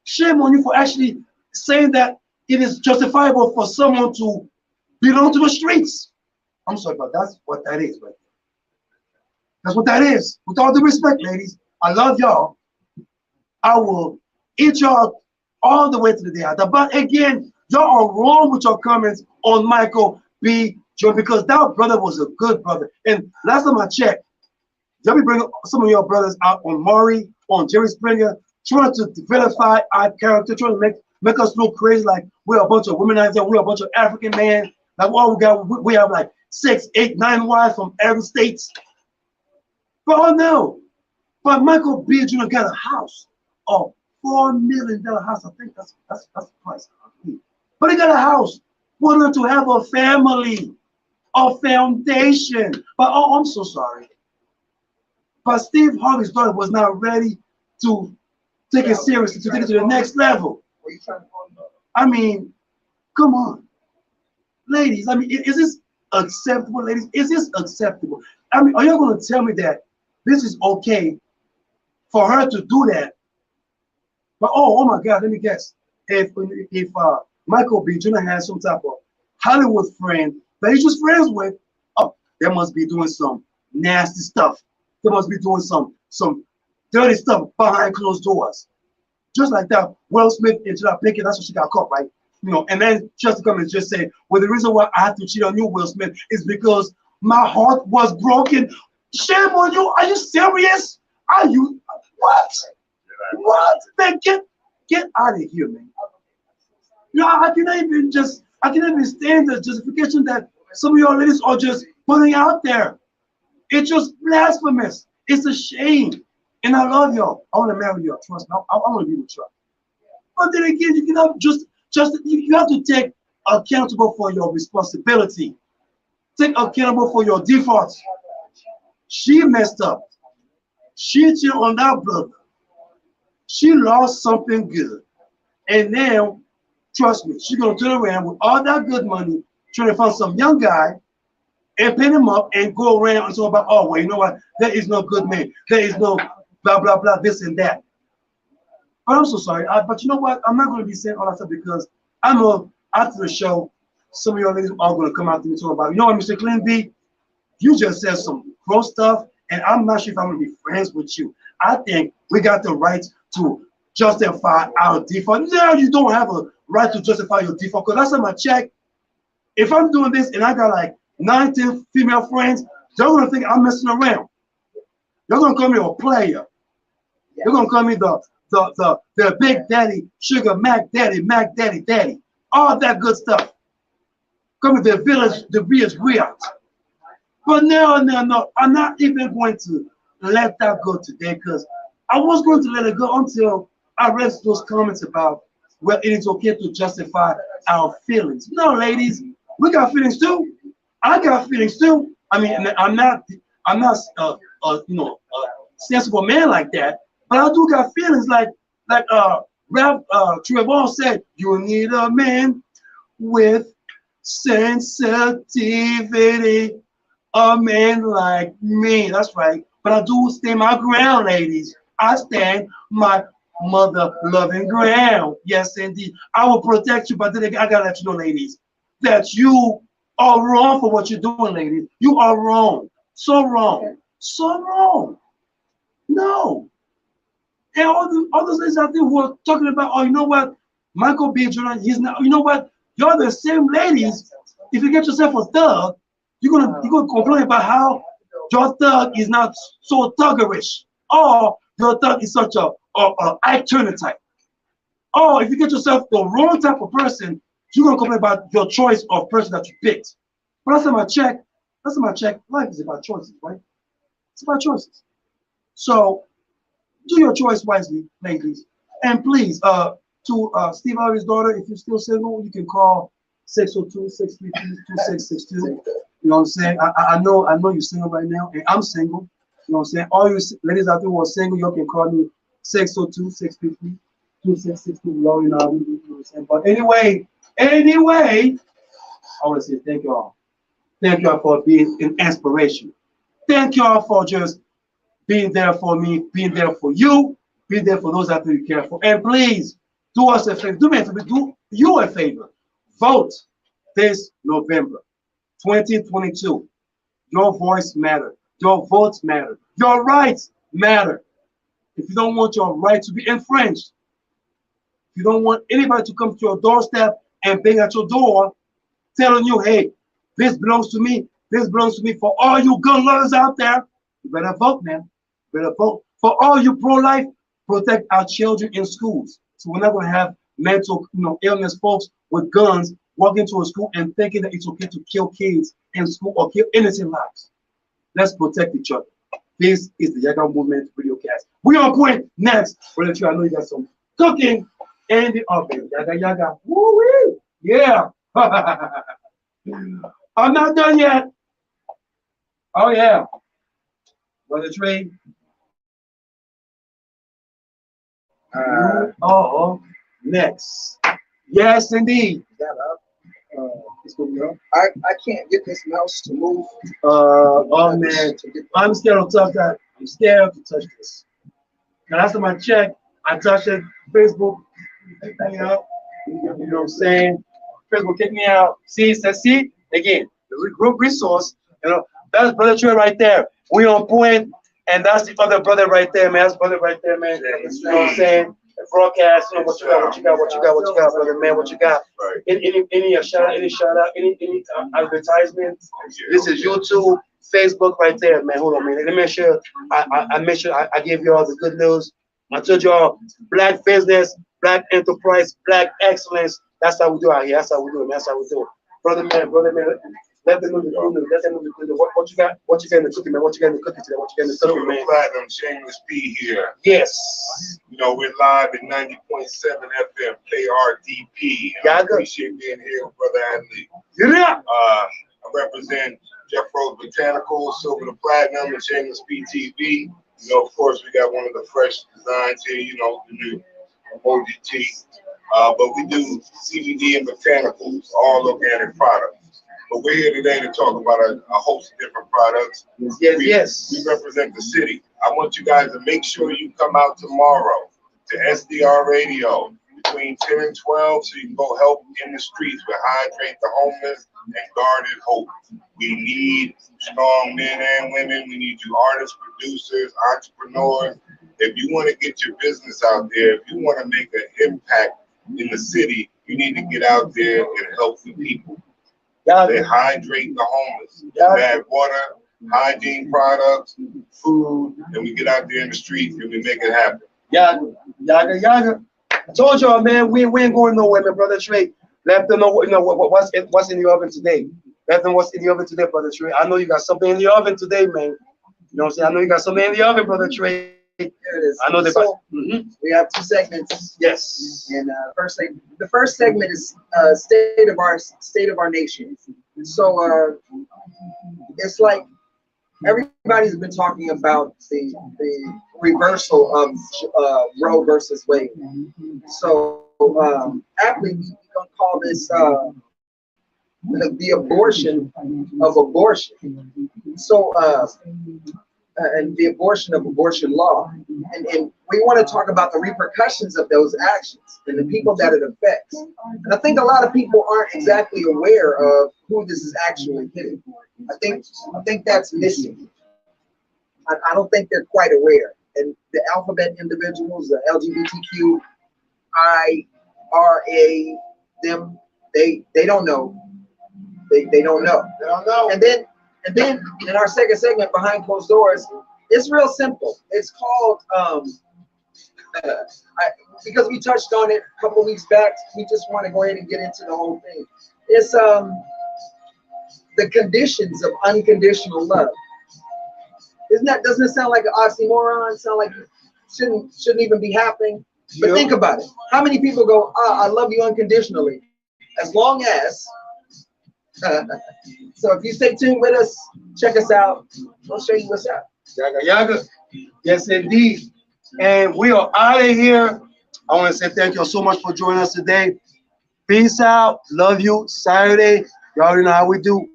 Speaker 1: Shame on you for actually saying that it is justifiable for someone to belong to the streets. I'm sorry, but that's what that is, right? That's what that is. With all due respect, ladies, I love y'all. I will eat y'all all the way to the day after. But again, y'all are wrong with your comments on Michael B. Jordan because that brother was a good brother. And last time I checked, y'all be bringing some of your brothers out on Maury, on Jerry Springer, trying to vilify our character, trying to make us look crazy like we're a bunch of womenizers, we're a bunch of African men. Like we have like 6, 8, 9 wives from every state. But oh no. But Michael B. Jr. got a house, a $4 million house. I think that's the price. But he got a house, wanted to have a family, a foundation. But oh, I'm so sorry. But Steve Harvey's daughter was not ready to take it seriously, to take it to the next level. I mean, come on. Ladies, I mean, is this acceptable, ladies? Is this acceptable? I mean, are you going to tell me that this is okay for her to do that? But oh my God, let me guess. If Michael B. Jr. has some type of Hollywood friend that he's just friends with, oh, they must be doing some nasty stuff. They must be doing some dirty stuff behind closed doors. Just like that, Will Smith and Jada Pinkett, that's what she got caught, right? You know, and then just to come and just say, well, the reason why I have to cheat on you, Will Smith, is because my heart was broken. Shame on you. Are you serious? Are you what? What? Man, get out of here, man. You know, I cannot even stand the justification that some of your ladies are just putting out there. It's just blasphemous. It's a shame. And I love y'all. I want to marry y'all. Trust me. I want to be with y'all. But then again, you cannot you have to take accountable for your responsibility. Take accountable for your defaults. She messed up. She cheated on that brother. She lost something good. And now, trust me, she's going to turn around with all that good money, trying to find some young guy and pin him up and go around and talk about, oh, well, you know what? There is no good man. There is no blah, blah, blah, this and that. But I'm so sorry. But you know what? I'm not going to be saying all that stuff because I know after the show, some of your ladies are going to come out to me and talk about, you know what, Mr. Clean B? You just said some gross stuff, and I'm not sure if I'm going to be friends with you. I think we got the right to justify our default. No, you don't have a right to justify your default. Because last time I checked, if I'm doing this and I got like 19 female friends, they're going to think I'm messing around. They're going to call me a player. They're going to call me the big daddy, sugar Mac daddy, all that good stuff. Call me the village weird. But no, I'm not even going to let that go today because I was going to let it go until I read those comments about, well, it is okay to justify our feelings. No, ladies, we got feelings too. I got feelings too. I mean, I'm not sensible man like that, but I do got feelings like Trevor said, you need a man with sensitivity, a man like me. That's right. But I do stand my ground, ladies. I stand my mother-loving ground. Yes, indeed. I will protect you, but then again, I gotta let you know, ladies, that you are wrong for what you're doing, ladies. You are wrong. So wrong. So wrong. No. And all those ladies out there who are talking about, oh, you know what? Michael B. Jordan, he's not, you know what? You're the same ladies. If you get yourself a thug, you're gonna complain about how your thug is not so thuggerish. Or your thug is such a Ike Turner type. Oh, if you get yourself the wrong type of person, you're gonna complain about your choice of person that you picked. But last time I checked, life is about choices, right? It's about choices. So do your choice wisely, ladies. And please, to Steve Harvey's daughter, if you're still single, you can call 602-633-2662. You know what I'm saying? I know you're single right now, and I'm single. You know what I'm saying? All you ladies out there who are single, you can call me 602-633-2662. We all know what I'm saying. But anyway, I want to say thank y'all. Thank y'all for being an inspiration. Thank y'all for just being there for me, being there for you, being there for those out there you care for. And please do us a favor. Do me a favor. Do you a favor. Vote this November 2022. Your voice matters. Your votes matter. Your rights matter. If you don't want your right to be infringed, if you don't want anybody to come to your doorstep and bang at your door telling you, hey, this belongs to me, this belongs to me, for all you gun lovers out there, you better vote, man. You better vote. For all you pro-life, protect our children in schools. So we're not going to have mental illness folks with guns walking to a school and thinking that it's okay to kill kids in school or kill innocent lives. Let's protect each other. This is the Yaggah Movement Radiocast. We are going next. I know you got some cooking in the oven. Yaggah. Woo-wee. Yeah. I'm not done yet. Oh, yeah. Brother Trey. Next. Yes, indeed.
Speaker 6: I can't get this mouse to move.
Speaker 1: Oh man, I'm scared to touch that. I'm scared to touch this. And last time I checked, I touched it. Facebook, kicked me out. You know what I'm saying? Facebook kicked me out. See, again, the group resource. That's Brother Trey right there. We on point, and that's the other brother right there, man. That's brother right there, man. You know what I'm saying? The broadcast, what you got, brother, man, what you got? Right. Any shout out, any advertisements? This is YouTube, Facebook right there, man. Hold on, man. Let me make sure I give you all the good news. I told y'all, black business, black enterprise, black excellence. That's how we do out here. That's how we do it, man. That's how we do it. Brother, man. Let them know the good news. Let them know the good news. What you got? What you got in the cooking, man? What you got in the cooking today? What you got in the cooking, man?
Speaker 7: Platinum, Shameless P here.
Speaker 1: Yes.
Speaker 7: We're live at 90.7 FM KRDP. I appreciate being here with Brother Adley.
Speaker 1: Yeah.
Speaker 7: I represent Jeff Rose Botanical, Silver to Platinum, and Shameless P TV. Of course, we got one of the fresh designs here, the new emoji tea. But we do CBD and botanicals, all organic products. But we're here today to talk about a host of different products.
Speaker 1: Yes.
Speaker 7: We represent the city. I want you guys to make sure you come out tomorrow to SDR Radio between 10 and 12 so you can go help in the streets with Hydrate the Homeless and Guarded Hope. We need strong men and women. We need you artists, producers, entrepreneurs. If you want to get your business out there, if you want to make an impact in the city, you need to get out there and help the people. They hydrate the homeless. Bad water, hygiene products, food, and we get out there in the streets and we make it happen.
Speaker 1: Yaggah. I told y'all, man, we ain't going nowhere, man, Brother Trey. Let them know what's in the oven today. Let them what's in the oven today, Brother Trey. I know you got something in the oven today, man. You know what I'm saying? I know you got something in the oven, Brother Trey.
Speaker 6: There it is.
Speaker 1: I know that.
Speaker 6: So, we have two segments.
Speaker 1: Yes.
Speaker 6: And the first segment is state of our nation. So it's like everybody's been talking about the reversal of Roe versus Wade. So aptly we gonna call this the abortion of abortion. So and the abortion of abortion law. And we want to talk about the repercussions of those actions and the people that it affects. And I think a lot of people aren't exactly aware of who this is actually hitting. I think that's missing. I don't think they're quite aware. And the alphabet individuals, the LGBTQIRA, them, they don't know. They don't know.
Speaker 7: They don't know.
Speaker 6: And then in our second segment, Behind Closed Doors, it's real simple. It's called Because we touched on it a couple of weeks back, we just want to go ahead and get into the whole thing. It's the conditions of unconditional love. Doesn't it sound like an oxymoron? Sound like it shouldn't even be happening? But think about it. How many people go, I love you unconditionally? As long as so if you stay tuned with us, check us out. We'll show you what's up.
Speaker 1: Yaggah, Yaggah. Yes, indeed. And we are out of here. I want to say thank you so much for joining us today. Peace out. Love you. Saturday. You already know how we do.